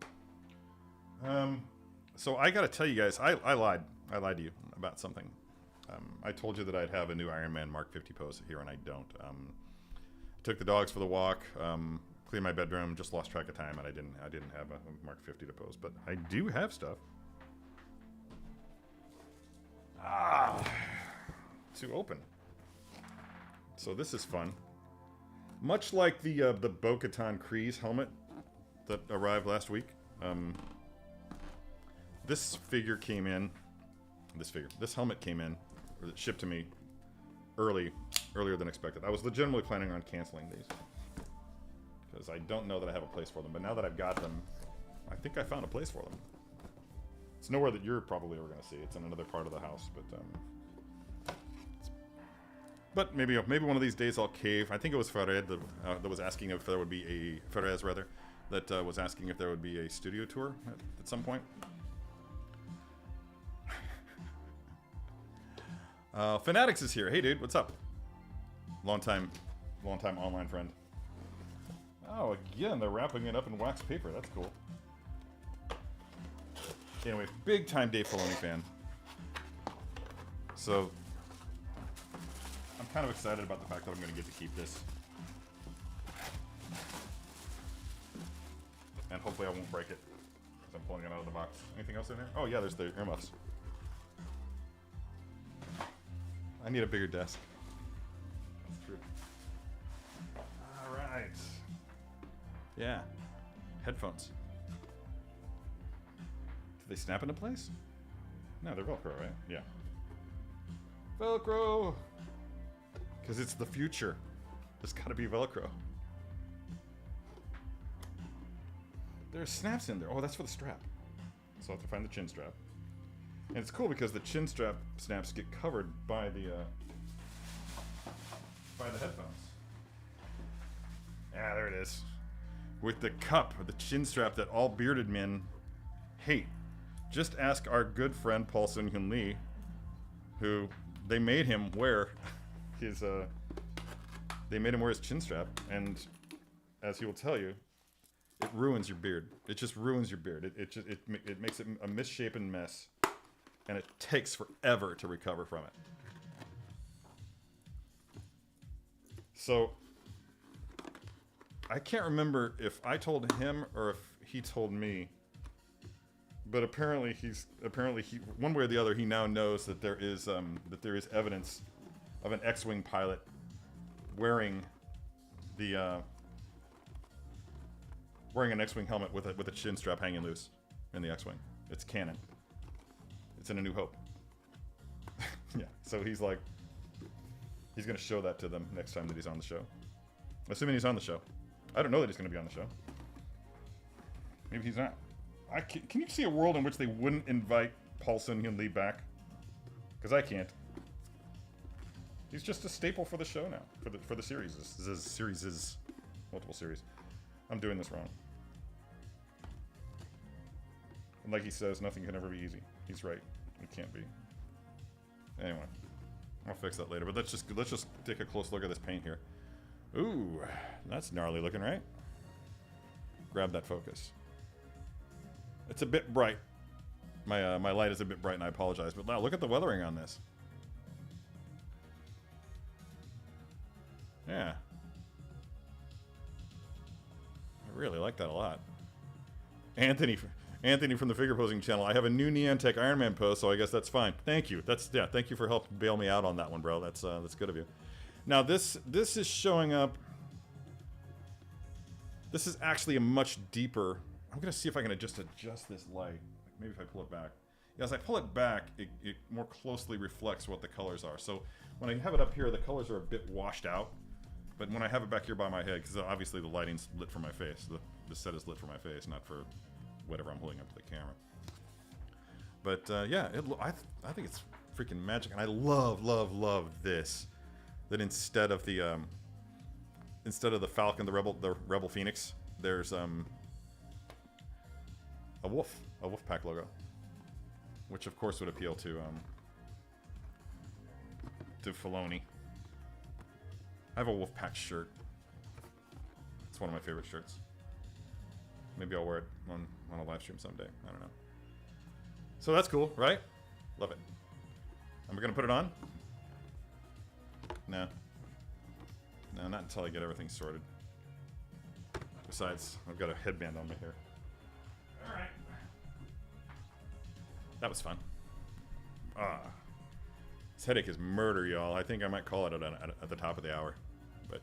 So I gotta tell you guys, I lied to you about something. I told you that I'd have a new Iron Man Mark 50 pose here, and I don't. Took the dogs for the walk, cleaned my bedroom, just lost track of time, and I didn't have a Mark 50 to pose, but I do have stuff. To open. So this is fun. Much like the Bo-Katan Kryze helmet that arrived last week. This figure came in. This helmet came in, or shipped to me earlier than expected. I was legitimately planning on canceling these because I don't know that I have a place for them. But now that I've got them, I think I found a place for them. It's nowhere that you're probably ever going to see. It's in another part of the house, but maybe one of these days I'll cave. I think it was Fared that was asking if there would be a Ferez rather that was asking if there would be a studio tour at some point. Fanatics is here. Hey, dude, what's up? Long time online friend. Oh, again, they're wrapping it up in wax paper. That's cool. Anyway, big time Dave Filoni fan. So I'm kind of excited about the fact that I'm going to get to keep this. And hopefully I won't break it because I'm pulling it out of the box. Anything else in there? Oh yeah, there's the earmuffs. I need a bigger desk. That's true. Alright. Yeah. Headphones. Do they snap into place? No, they're Velcro, right? Yeah. Velcro! Because it's the future. There's gotta be Velcro. There's snaps in there. Oh, that's for the strap. So I'll have to find the chin strap. And it's cool because the chin strap snaps get covered by the headphones. Yeah, there it is. With the cup, or the chin strap that all bearded men hate. Just ask our good friend Paul Sun-Hyun Lee, who they made him wear his chin strap, and as he will tell you, it ruins your beard. It just ruins your beard. It makes it a misshapen mess, and it takes forever to recover from it. So I can't remember if I told him or if he told me, but apparently he one way or the other he now knows that there is evidence of an X-wing pilot wearing an X-wing helmet with a chin strap hanging loose in the X-wing. It's canon. It's in A New Hope. Yeah, so he's like, he's gonna show that to them next time that he's on the show. Assuming he's on the show. I don't know that he's gonna be on the show. Maybe he's not. Can you see a world in which they wouldn't invite Paul Sun-Hyun Lee back? Because I can't. He's just a staple for the show now, for the series. This is multiple series. I'm doing this wrong. And like he says, nothing can ever be easy. He's right. It can't be. Anyway, I'll fix that later. But let's just take a close look at this paint here. Ooh, that's gnarly looking, right? Grab that focus. It's a bit bright. My light is a bit bright, and I apologize. But now look at the weathering on this. Yeah. I really like that a lot. Anthony from the Figure Posing channel. I have a new Neantech Iron Man pose, so I guess that's fine. Thank you. Thank you for helping bail me out on that one, bro. That's good of you. Now this is showing up. This is actually a much deeper. I'm gonna see if I can just adjust this light. Maybe if I pull it back. Yeah, as I pull it back, it more closely reflects what the colors are. So when I have it up here, the colors are a bit washed out. But when I have it back here by my head, because obviously the lighting's lit from my face, the set is lit for my face, not for whatever I'm holding up to the camera. But yeah, I think it's freaking magic, and I love this. That instead of the Falcon, the Rebel Phoenix, there's a wolf pack logo, which of course would appeal to Filoni. I have a Wolfpack shirt. It's one of my favorite shirts. Maybe I'll wear it on a live stream someday. I don't know. So that's cool, right? Love it. Am I gonna put it on? No. No, not until I get everything sorted. Besides, I've got a headband on my hair. Alright. That was fun. This headache is murder, y'all. I think I might call it at the top of the hour. But,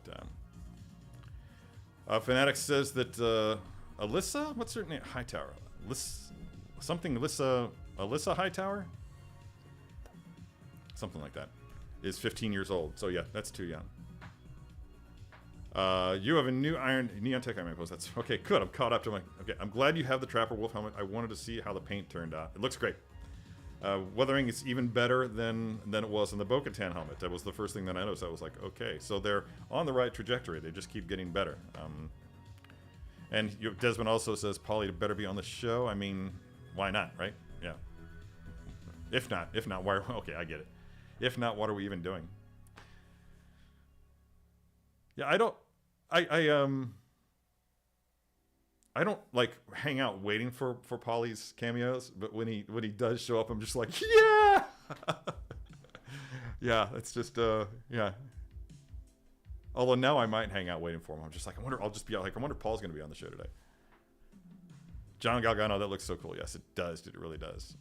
Fanatics says that, Alyssa? What's her name? Hightower. Alyssa Hightower? Something like that. Is 15 years old. So yeah, that's too young. You have a new Neon Tech Iron post. That's okay, good. I'm caught up to my... Okay, I'm glad you have the Trapper Wolf helmet. I wanted to see how the paint turned out. It looks great. Weathering is even better than it was in the Bo-Katan helmet. That was the first thing that I noticed. I was like, okay, so they're on the right trajectory. They just keep getting better. And Desmond also says, Paulie better be on the show. I mean, why not, right? Yeah. If not, why? Okay, I get it. If not, what are we even doing? Yeah, I don't like hang out waiting for Paulie's cameos, but when he does show up, I'm just like, yeah, yeah. It's just yeah. Although now I might hang out waiting for him. I'm just like, I wonder. I'll just be like, I wonder if Paul's gonna be on the show today. John Galgano, that looks so cool. Yes, it does. It really does.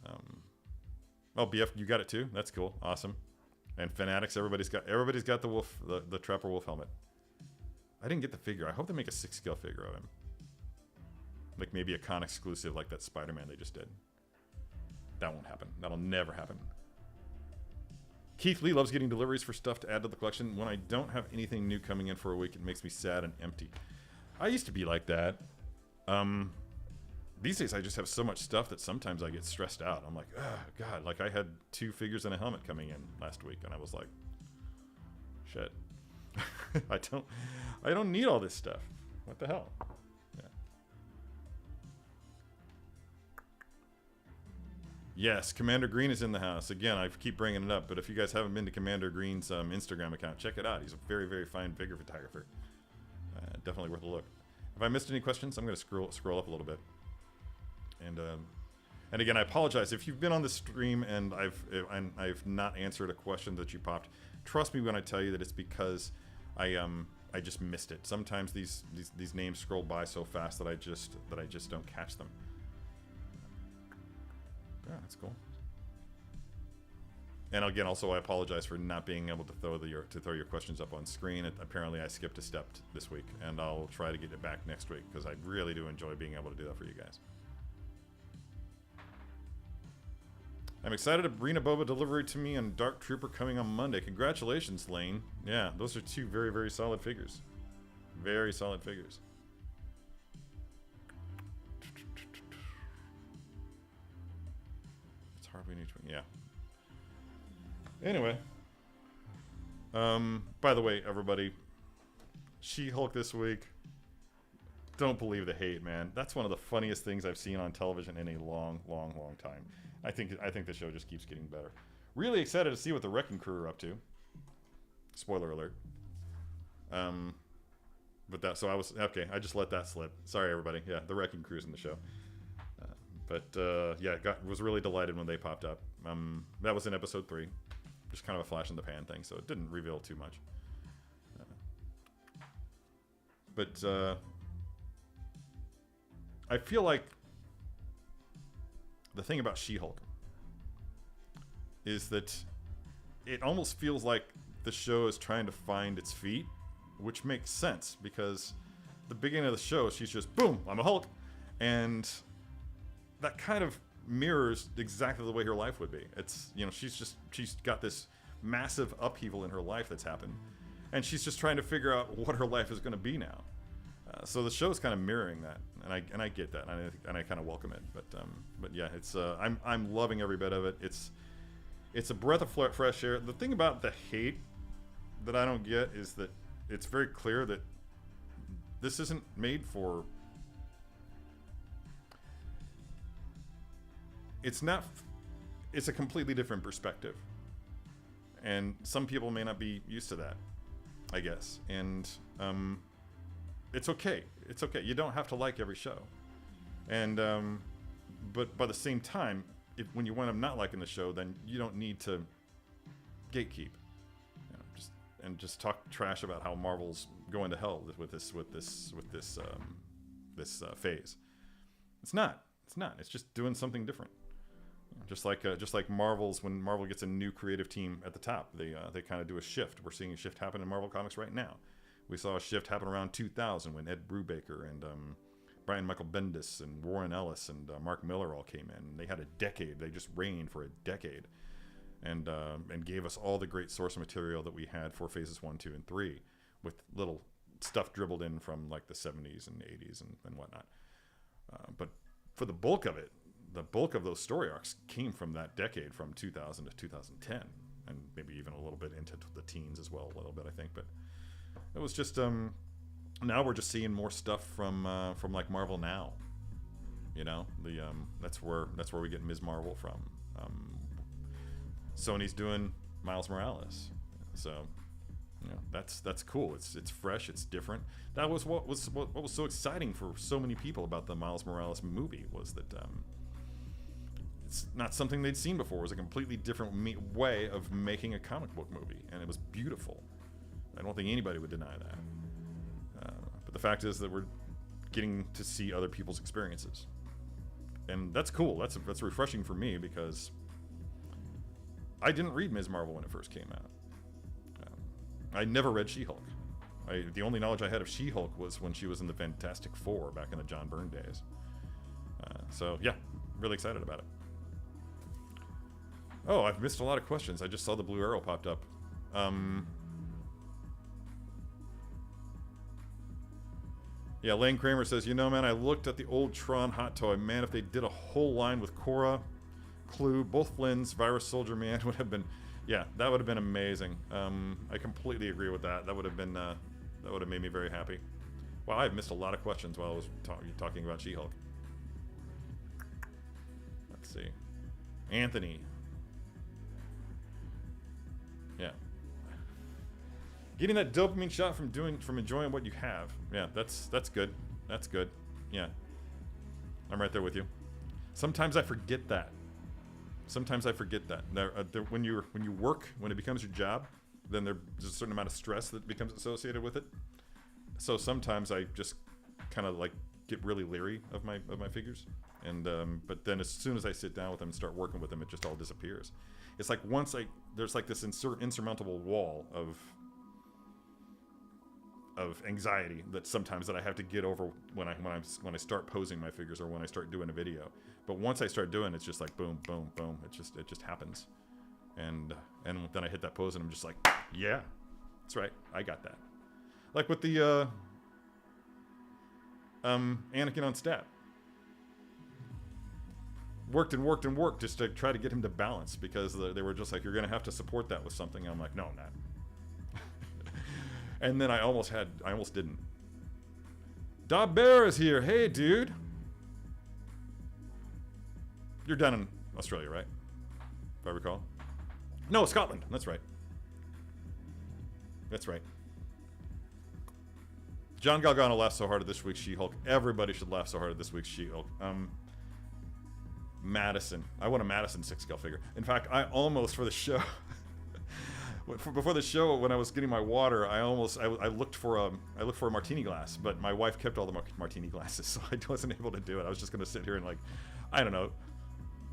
Oh, BF, you got it too. That's cool. Awesome. And Fanatics, everybody's got the wolf, the Trapper Wolf helmet. I didn't get the figure. I hope they make a 6-scale figure of him. Like maybe a con exclusive like that Spider-Man they just did. That won't happen. That'll never happen. Keith Lee loves getting deliveries for stuff to add to the collection. When I don't have anything new coming in for a week, it makes me sad and empty. I used to be like that. These days I just have so much stuff that sometimes I get stressed out. I'm like, oh God, like I had 2 figures and a helmet coming in last week, and I was like, shit. I don't need all this stuff. What the hell? Yeah. Yes, Commander Green is in the house. Again, I keep bringing it up, but if you guys haven't been to Commander Green's Instagram account, check it out. He's a very, very fine figure photographer. Definitely worth a look. If I missed any questions, I'm going to scroll up a little bit. And again, I apologize if you've been on the stream and I've not answered a question that you popped. Trust me when I tell you that it's because I just missed it. Sometimes these names scroll by so fast that I just don't catch them. Yeah, that's cool. And again, also I apologize for not being able to throw your questions up on screen. Apparently I skipped a step this week, and I'll try to get it back next week because I really do enjoy being able to do that for you guys. I'm excited to Brina Boba delivery to me and Dark Trooper coming on Monday. Congratulations, Lane. Yeah, those are 2 very, very solid figures. Very solid figures. It's hard we need to... Yeah. Anyway. By the way, everybody. She-Hulk this week. Don't believe the hate, man. That's one of the funniest things I've seen on television in a long, long, long time. I think the show just keeps getting better. Really excited to see what the Wrecking Crew are up to. Spoiler alert. But that, so I was okay. I just let that slip. Sorry, everybody. Yeah, the Wrecking Crew's in the show. Yeah, was really delighted when they popped up. That was in episode 3. Just kind of a flash in the pan thing, so it didn't reveal too much. I feel like the thing about She-Hulk is that it almost feels like the show is trying to find its feet, which makes sense because the beginning of the show, she's just, boom, I'm a Hulk. And that kind of mirrors exactly the way her life would be. It's, you know, she's got this massive upheaval in her life that's happened. And she's just trying to figure out what her life is going to be now. So the show is kind of mirroring that, and I get that, and I kind of welcome it. But yeah, it's I'm loving every bit of it. It's a breath of fresh air. The thing about the hate that I don't get is that it's very clear that this isn't made for. It's not. It's a completely different perspective, and some people may not be used to that, I guess. And it's okay. It's okay. You don't have to like every show, and but by the same time, when you wind up not liking the show, then you don't need to gatekeep, just talk trash about how Marvel's going to hell with this phase. It's not. It's just doing something different. Just like Marvel's, when Marvel gets a new creative team at the top, they kind of do a shift. We're seeing a shift happen in Marvel Comics right now. We saw a shift happen around 2000 when Ed Brubaker and Brian Michael Bendis and Warren Ellis and Mark Miller all came in. They had a decade. They just reigned for a decade, and gave us all the great source material that we had for phases 1, 2, and 3, with little stuff dribbled in from like the 70s and 80s and whatnot. But for the bulk of it, the bulk of those story arcs came from that decade, from 2000 to 2010, and maybe even a little bit into the teens as well, a little bit, I think. But it was just now we're just seeing more stuff from like Marvel Now. You know, that's where we get Ms. Marvel from. Sony's doing Miles Morales, so that's cool. It's fresh. It's different. That was what was so exciting for so many people about the Miles Morales movie, was that it's not something they'd seen before. It was a completely different way of making a comic book movie, and it was beautiful. I don't think anybody would deny that. But the fact is that we're getting to see other people's experiences, and that's cool. That's refreshing for me, because I didn't read Ms. Marvel when it first came out. I never read She-Hulk. The only knowledge I had of She-Hulk was when she was in the Fantastic Four back in the John Byrne days. So yeah, really excited about it. Oh, I've missed a lot of questions. I just saw the blue arrow popped up. Yeah, Lane Kramer says, man, I looked at the old Tron hot toy. Man, if they did a whole line with Korra, Clue, both Flynn's, Virus Soldier Man would have been, yeah, that would have been amazing. I completely agree with that. That would have been, that would have made me very happy. Wow, I've missed a lot of questions while I was talking about She-Hulk. Let's see. Anthony. Yeah. Getting that dopamine shot from enjoying what you have. Yeah, that's good. That's good. Yeah. I'm right there with you. Sometimes I forget that. When you work, when it becomes your job, then there's a certain amount of stress that becomes associated with it. So sometimes I just kind of like get really leery of my figures, and but then as soon as I sit down with them and start working with them, it just all disappears. It's like there's like this insurmountable wall of anxiety that I have to get over when I start posing my figures or when I start doing a video. But once I start doing it, it's just like boom, boom, boom. It just happens, and then I hit that pose and I'm just like, yeah, that's right, I got that. Like with the Anakin on Stat. Worked just to try to get him to balance, because they were just like, you're gonna have to support that with something. And I'm like, no, I'm not. And then I almost didn't. Dob Bear is here. Hey, dude. You're down in Australia, right? If I recall. No, Scotland. That's right. John Galgano laughed so hard at this week's She-Hulk. Everybody should laugh so hard at this week's She-Hulk. Madison. I want a Madison 6-scale figure. In fact, I almost, for the show... Before the show, when I was getting my water, I looked for a martini glass, but my wife kept all the martini glasses, so I wasn't able to do it. I was just gonna sit here and, like, I don't know,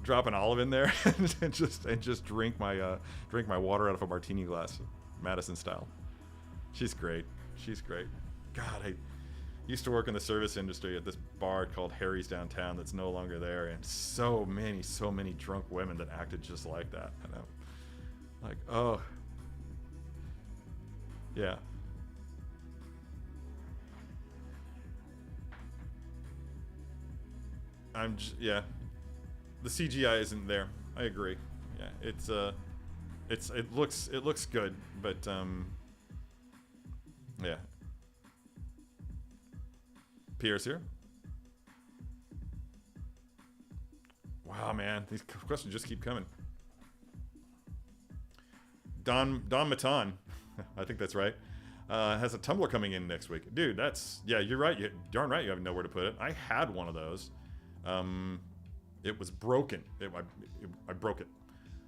drop an olive in there and just drink my water out of a martini glass, Madison style. She's great. God, I used to work in the service industry at this bar called Harry's downtown that's no longer there, and so many drunk women that acted just like that. I know, like, oh. Yeah. yeah. The CGI isn't there. I agree. Yeah, it looks good, but yeah. Pierre's here. Wow, man, these questions just keep coming. Don Matan, I think that's right. Has a tumbler coming in next week, dude. That's you're right. You're darn right. You have nowhere to put it. I had one of those. It was broken. I broke it.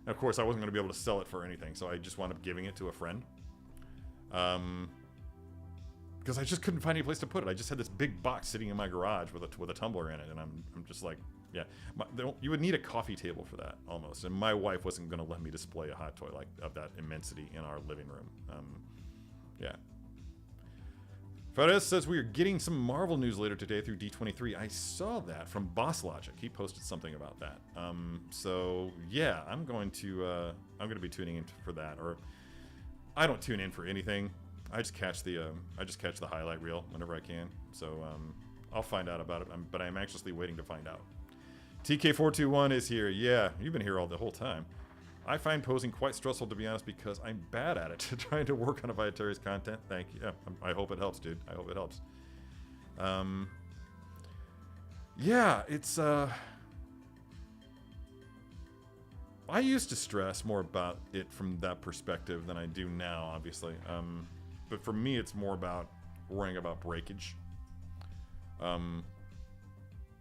And of course, I wasn't going to be able to sell it for anything, so I just wound up giving it to a friend. Because I just couldn't find any place to put it. I just had this big box sitting in my garage with a tumbler in it, and I'm just like, yeah. You would need a coffee table for that almost, and my wife wasn't going to let me display a hot toy like of that immensity in our living room. Yeah. Fares says we are getting some Marvel news later today through D23. I saw that from Boss Logic. He posted something about that. So yeah, I'm going to be tuning in for that. Or I don't tune in for anything. I just catch the highlight reel whenever I can. So I'll find out about it. But I'm anxiously waiting to find out. TK421 is here. Yeah, you've been here the whole time. I find posing quite stressful, to be honest, because I'm bad at it. Trying to work on a Viatari's content. Thank you. Yeah, I hope it helps, dude. I hope it helps. Yeah, it's I used to stress more about it from that perspective than I do now, obviously. But for me, it's more about worrying about breakage.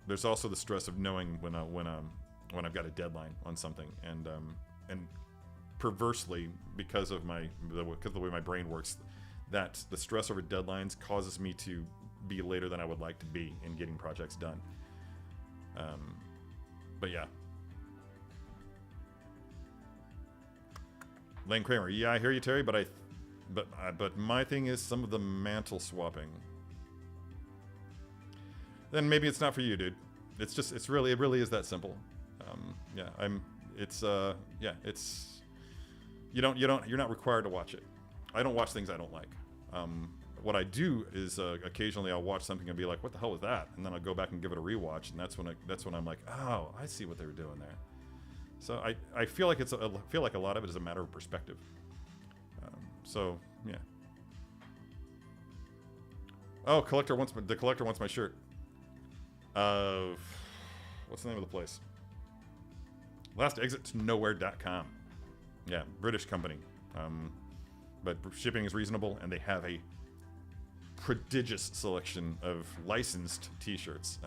There's also the stress of knowing when I've got a deadline on something, and perversely, because of the way my brain works, that the stress over deadlines causes me to be later than I would like to be in getting projects done. But yeah. Lane Kramer, yeah, I hear you, Terry, but my thing is some of the mantle swapping. Then maybe it's not for you, dude. It really is that simple. You're not required to watch it. I don't watch things I don't like. What I do is occasionally I'll watch something and be like, what the hell was that? And then I'll go back and give it a rewatch, and that's when I'm like, oh, I see what they were doing there. So I feel like a lot of it is a matter of perspective. So yeah. Oh, the collector wants my shirt. What's the name of the place? LastExitToNowhere.com. Yeah, British company. But shipping is reasonable, and they have a prodigious selection of licensed T-shirts.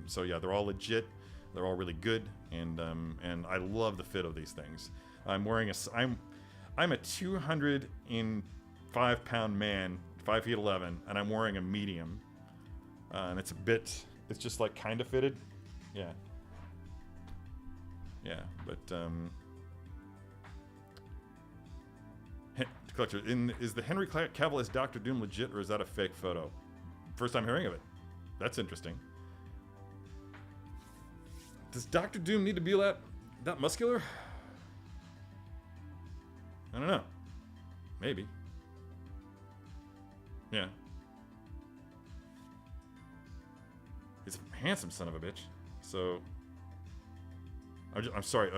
So yeah, they're all legit. They're all really good, and I love the fit of these things. I'm a 205-pound man, 5'11", and I'm wearing a medium, and it's just like kind of fitted, yeah, but collector, is the Henry Cavill as Dr. Doom legit, or is that a fake photo? First time hearing of it. That's interesting. Does Dr. Doom need to be that muscular? I don't know. Maybe. Yeah. He's a handsome son of a bitch. So I'm sorry.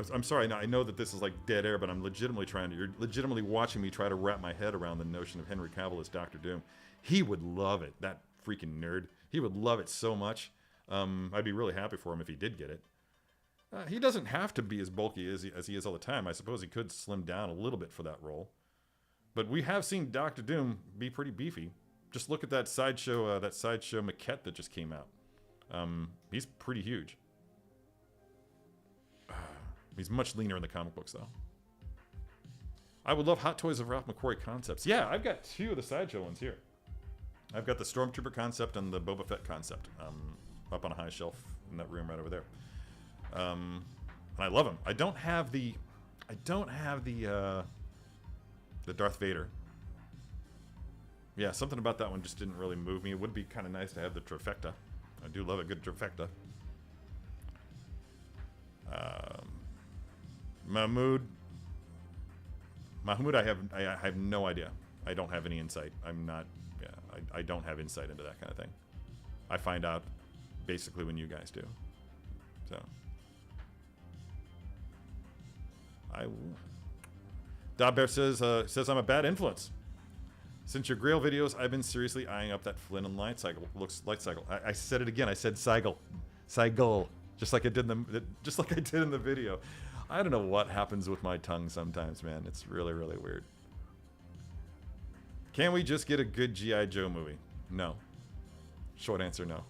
I know that this is like dead air, but I'm legitimately you're legitimately watching me try to wrap my head around the notion of Henry Cavill as Dr. Doom. He would love it. That freaking nerd. He would love it so much. I'd be really happy for him if he did get it. He doesn't have to be as bulky as he is all the time. I suppose he could slim down a little bit for that role. But we have seen Dr. Doom be pretty beefy. Just look at that sideshow maquette that just came out. He's pretty huge. He's much leaner in the comic books, though. I would love Hot Toys of Ralph McQuarrie concepts. Yeah, I've got two of the Sideshow ones here. I've got the Stormtrooper concept and the Boba Fett concept up on a high shelf in that room right over there. And I love them. I don't have the Darth Vader. Yeah, something about that one just didn't really move me. It would be kind of nice to have the Trifecta. I do love a good Trifecta. Mahmoud, I have no idea. I don't have any insight. I don't have insight into that kind of thing. I find out basically when you guys do. So, Dobbear says I'm a bad influence. Since your Grail videos, I've been seriously eyeing up that Flynn and light cycle. I said it again. I said cycle, just like I did in the video. I don't know what happens with my tongue sometimes, man. It's really, really weird. Can we just get a good G.I. Joe movie? No. Short answer, no.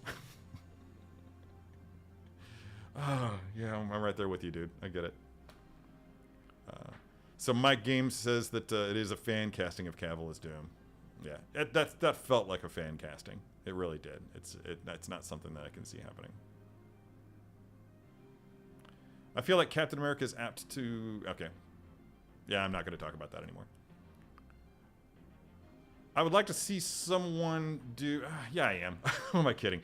Oh, yeah, I'm right there with you, dude. I get it. So Mike Games says that it is a fan casting of Cavill as Doom. Yeah, that felt like a fan casting. It really did. It's not something that I can see happening. I feel like Captain America is apt to... Okay. Yeah, I'm not going to talk about that anymore. I would like to see someone do... yeah, I am. Who am I kidding?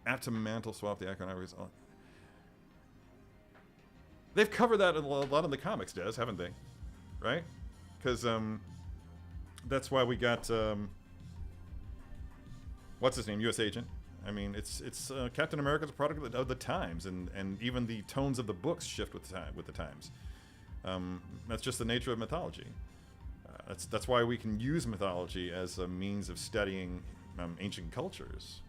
Apt to mantle swap the iconography. They've covered that a lot in the comics, Des, haven't they? Right? Because that's why we got... what's his name? U.S. Agent. I mean, it's Captain America's a product of the times, and even the tones of the books shift with the times. That's just the nature of mythology. That's why we can use mythology as a means of studying ancient cultures.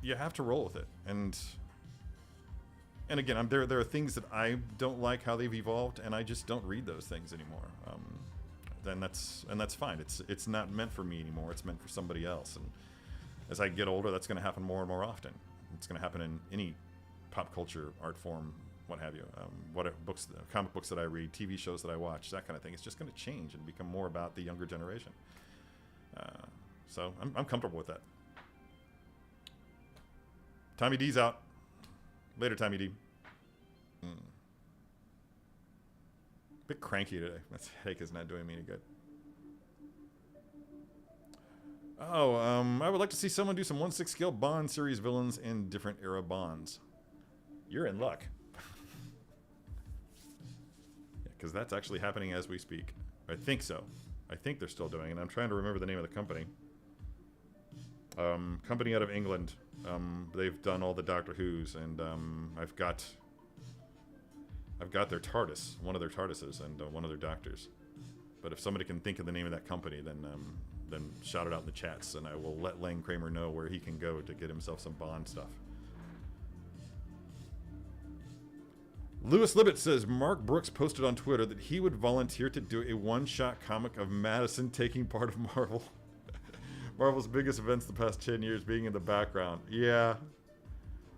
You have to roll with it, and again, there are things that I don't like how they've evolved, and I just don't read those things anymore. Then that's fine. It's not meant for me anymore. It's meant for somebody else. And as I get older, that's going to happen more and more often. It's going to happen in any pop culture, art form, what have you. Books, comic books that I read, TV shows that I watch, that kind of thing. It's just going to change and become more about the younger generation. So I'm comfortable with that. Tommy D's out. Later, Tommy D. Bit cranky today. This headache is not doing me any good. Oh, I would like to see someone do some 1/6 scale Bond series villains in different era Bonds. You're in luck. Yeah, because that's actually happening as we speak. I think so. I think they're still doing it. I'm trying to remember the name of the company. Company out of England. They've done all the Doctor Who's, and I've got their TARDIS, one of their TARDISes, and one of their doctors. But if somebody can think of the name of that company, then shout it out in the chats, and I will let Lane Kramer know where he can go to get himself some Bond stuff. Lewis Libet says Mark Brooks posted on Twitter that he would volunteer to do a one-shot comic of Madison taking part of Marvel's biggest events the past 10 years being in the background. Yeah.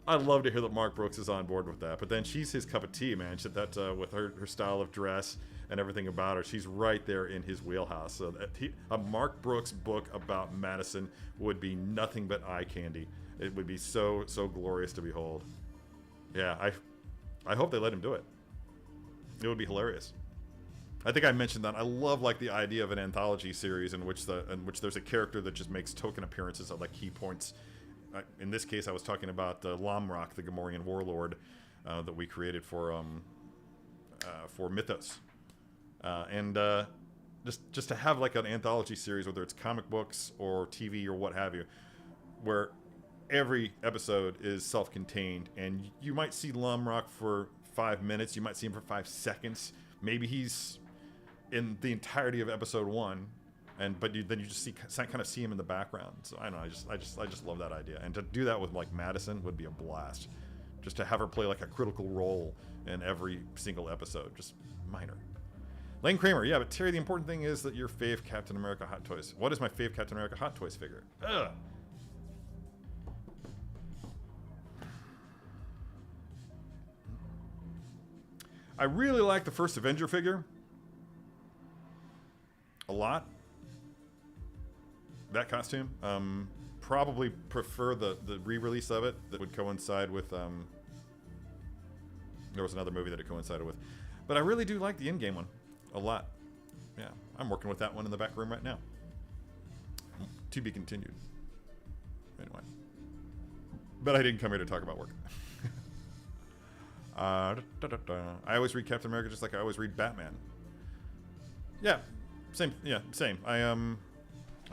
I'd love to hear that Mark Brooks is on board with that, but then she's his cup of tea, man. She said that with her style of dress and everything about her, she's right there in his wheelhouse. So a Mark Brooks book about Madison would be nothing but eye candy. It would be so glorious to behold. Yeah, I hope they let him do it. It would be hilarious. I think I mentioned that I love like the idea of an anthology series in which there's a character that just makes token appearances at like key points. In this case, I was talking about Lomrock, the Gamorrean warlord that we created for Mythos, and just to have like an anthology series, whether it's comic books or TV or what have you, where every episode is self-contained, and you might see Lomrock for 5 minutes, you might see him for 5 seconds, maybe he's in the entirety of episode 1. But then you just kind of see him in the background. So I don't know. I just love that idea. And to do that with like Madison would be a blast. Just to have her play like a critical role in every single episode, just minor. Lane Kramer, yeah, but Terry, the important thing is that your fave Captain America Hot Toys. What is my fave Captain America Hot Toys figure? Ugh. I really like the first Avenger figure. A lot. That costume. Probably prefer the re-release of it that would coincide with there was another movie that it coincided with, but I really do like the in-game one a lot. Yeah, I'm working with that one in the back room right now. To be continued. Anyway, but I didn't come here to talk about work. I always read Captain America just like I always read Batman. Yeah, same. Yeah, same.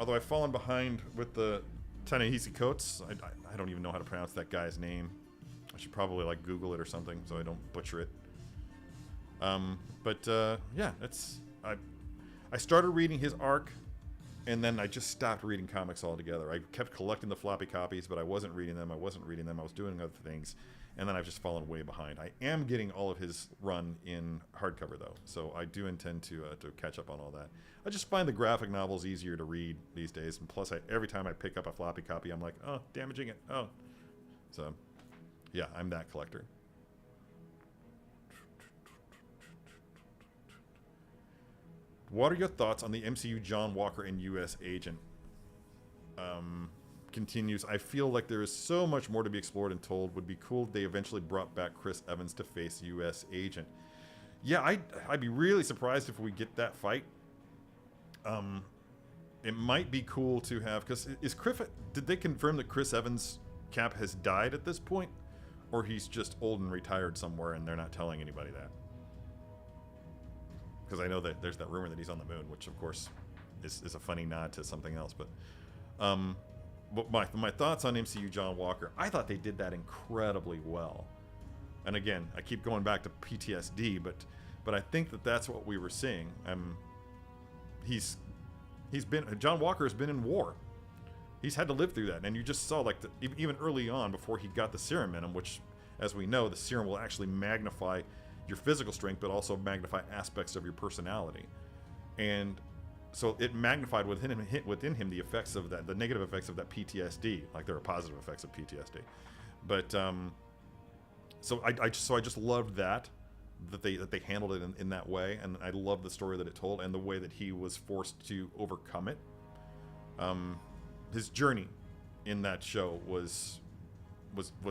Although I've fallen behind with the Ta-Nehisi Coates. I don't even know how to pronounce that guy's name. I should probably like Google it or something so I don't butcher it. Yeah, I started reading his arc, and then I just stopped reading comics altogether. I kept collecting the floppy copies, but I wasn't reading them. I was doing other things, and then I've just fallen way behind. I am getting all of his run in hardcover though, so I do intend to catch up on all that. I just find the graphic novels easier to read these days, and plus, every time I pick up a floppy copy, I'm like, oh, damaging it. Oh, so yeah, I'm that collector. What are your thoughts on the MCU John Walker and U.S. Agent? Continues, I feel like there is so much more to be explored and told. Would be cool if they eventually brought back Chris Evans to face U.S. Agent. Yeah, I'd be really surprised if we get that fight. It might be cool to have, because did they confirm that Chris Evans' Cap has died at this point? Or he's just old and retired somewhere and they're not telling anybody that? Because I know that there's that rumor that he's on the moon, which of course is a funny nod to something else. But my thoughts on MCU John Walker, I thought they did that incredibly well. And again, I keep going back to PTSD, but I think that that's what we were seeing. John Walker has been in war. He's had to live through that, and you just saw, like, even early on, before he got the serum in him, which, as we know, the serum will actually magnify your physical strength, but also magnify aspects of your personality. And so it magnified within him the effects of that, the negative effects of that PTSD. Like, there are positive effects of PTSD, but so I just loved that they handled it in that way, and I love the story that it told and the way that he was forced to overcome it. His journey in that show was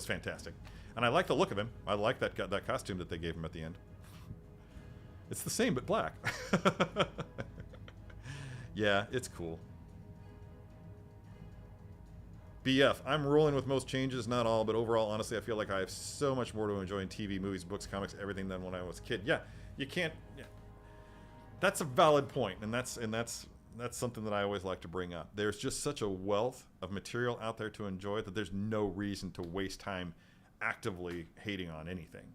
fantastic, and I like the look of him. I like that costume that they gave him at the end. It's the same but black. Yeah, it's cool. BF, I'm rolling with most changes, not all, but overall, honestly, I feel like I have so much more to enjoy in TV, movies, books, comics, everything than when I was a kid. Yeah, you can't. Yeah. That's a valid point, and that's something that I always like to bring up. There's just such a wealth of material out there to enjoy that there's no reason to waste time actively hating on anything.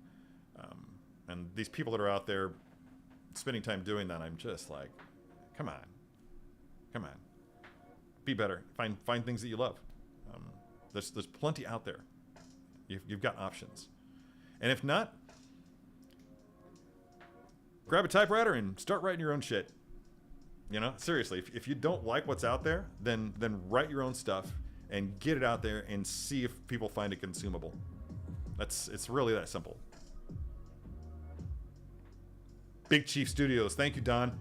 And these people that are out there spending time doing that, I'm just like, come on, be better. Find things that you love. There's plenty out there. You've got options, and if not, grab a typewriter and start writing your own shit. You know, seriously, if you don't like what's out there, then write your own stuff and get it out there and see if people find it consumable. It's really that simple. Big Chief Studios, thank you, Don.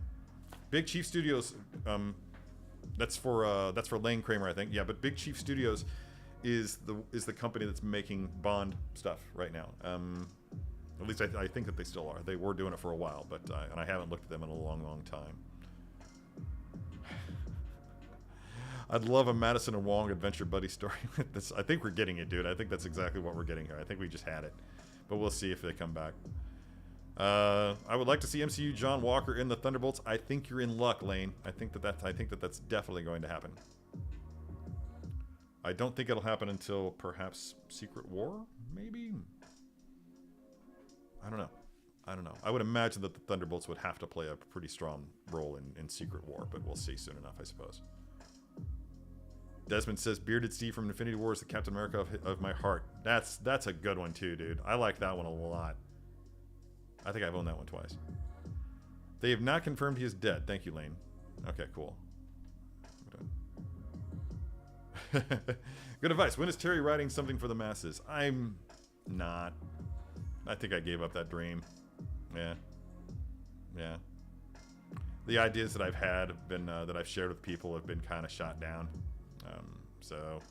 Big Chief Studios, that's for Lane Kramer, I think. Yeah, but Big Chief Studios is the company that's making Bond stuff right now. At least I think that they still are. They were doing it for a while, but and I haven't looked at them in a long time. I'd love a Madison and Wong adventure buddy story. I think we're getting it, dude. I think that's exactly what we're getting here. I think we just had it, but we'll see if they come back. I would like to see MCU John Walker in the Thunderbolts. I think you're in luck, Lane. I think that's definitely going to happen. I don't think it'll happen until perhaps Secret War, maybe. I don't know. I would imagine that the Thunderbolts would have to play a pretty strong role in Secret War, but we'll see soon enough, I suppose. Desmond says, Bearded Steve from Infinity War is the Captain America of my heart. That's a good one too, dude. I like that one a lot. I think I've owned that one twice. They have not confirmed he is dead. Thank you, Lane. Okay, cool. Good advice. When is Terry writing something for the masses? I'm not. I think I gave up that dream. Yeah. The ideas that I've had have been that I've shared with people have been kind of shot down. So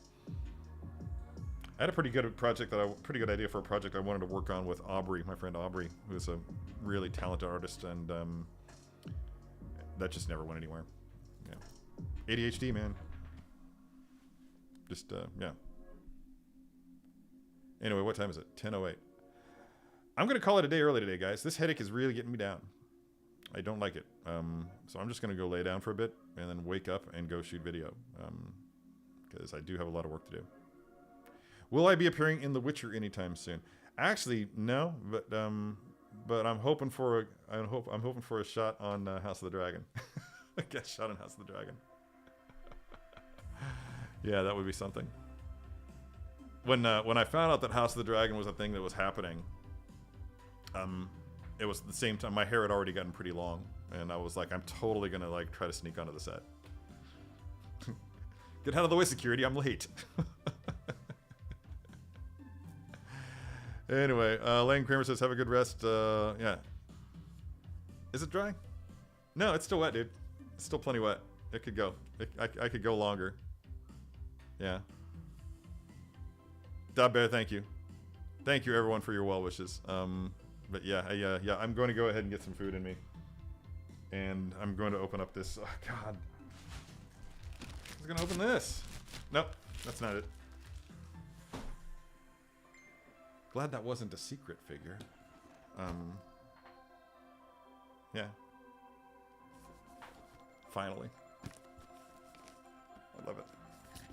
I had a pretty good idea for a project I wanted to work on with Aubrey, my friend Aubrey, who's a really talented artist, and that just never went anywhere. Yeah. ADHD, man. Just yeah. Anyway, what time is it? 10:08. I'm gonna call it a day early today, guys. This headache is really getting me down. I don't like it. So I'm just going to go lay down for a bit and then wake up and go shoot video. Because I do have a lot of work to do. Will I be appearing in The Witcher anytime soon? Actually, no, but I'm hoping for I'm hoping for a shot on House of the Dragon. A guest shot on House of the Dragon. Yeah, that would be something. When I found out that House of the Dragon was a thing that was happening, it was at the same time my hair had already gotten pretty long, and I was like, I'm totally gonna like try to sneak onto the set. Get out of the way, security! I'm late. Anyway, Lane Kramer says, have a good rest. Yeah. Is it dry? No, it's still wet, dude. It's still plenty wet. It could go. I could go longer. Yeah. Dot Bear, thank you. Thank you, everyone, for your well wishes. But yeah, yeah, I'm going to go ahead and get some food in me. And I'm going to open up this. Oh, God. I was going to open this. Nope, that's not it. Glad that wasn't a secret figure. Yeah. Finally. I love it.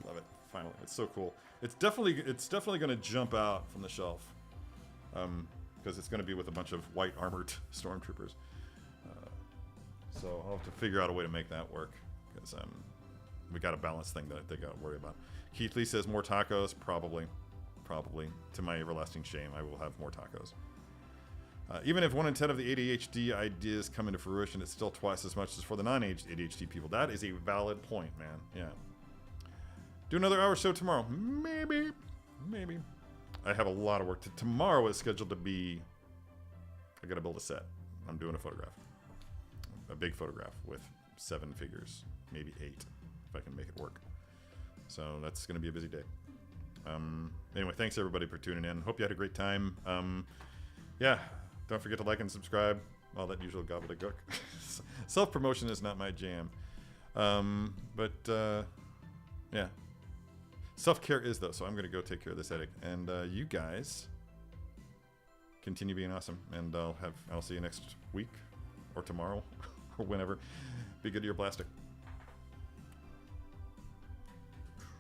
Love it. Finally. It's so cool. It's definitely going to jump out from the shelf. Because it's going to be with a bunch of white armored stormtroopers. So I'll have to figure out a way to make that work. Because we got a balance thing that they got to worry about. Keith Lee says more tacos. Probably. To my everlasting shame, I will have more tacos. Even if 1 in 10 of the ADHD ideas come into fruition, it's still twice as much as for the non-ADHD people. That is a valid point, man. Yeah. Do another hour show tomorrow. Maybe. I have a lot of work. Tomorrow is scheduled to be... I gotta build a set. I'm doing a photograph. A big photograph with 7 figures. Maybe 8, if I can make it work. So that's gonna be a busy day. Anyway, thanks everybody for tuning in. Hope you had a great time. Yeah, don't forget to like and subscribe. All that usual gobbledygook. Self-promotion is not my jam. Yeah. Self-care is, though, so I'm going to go take care of this headache. And you guys continue being awesome. And I'll see you next week or tomorrow or whenever. Be good to your plastic.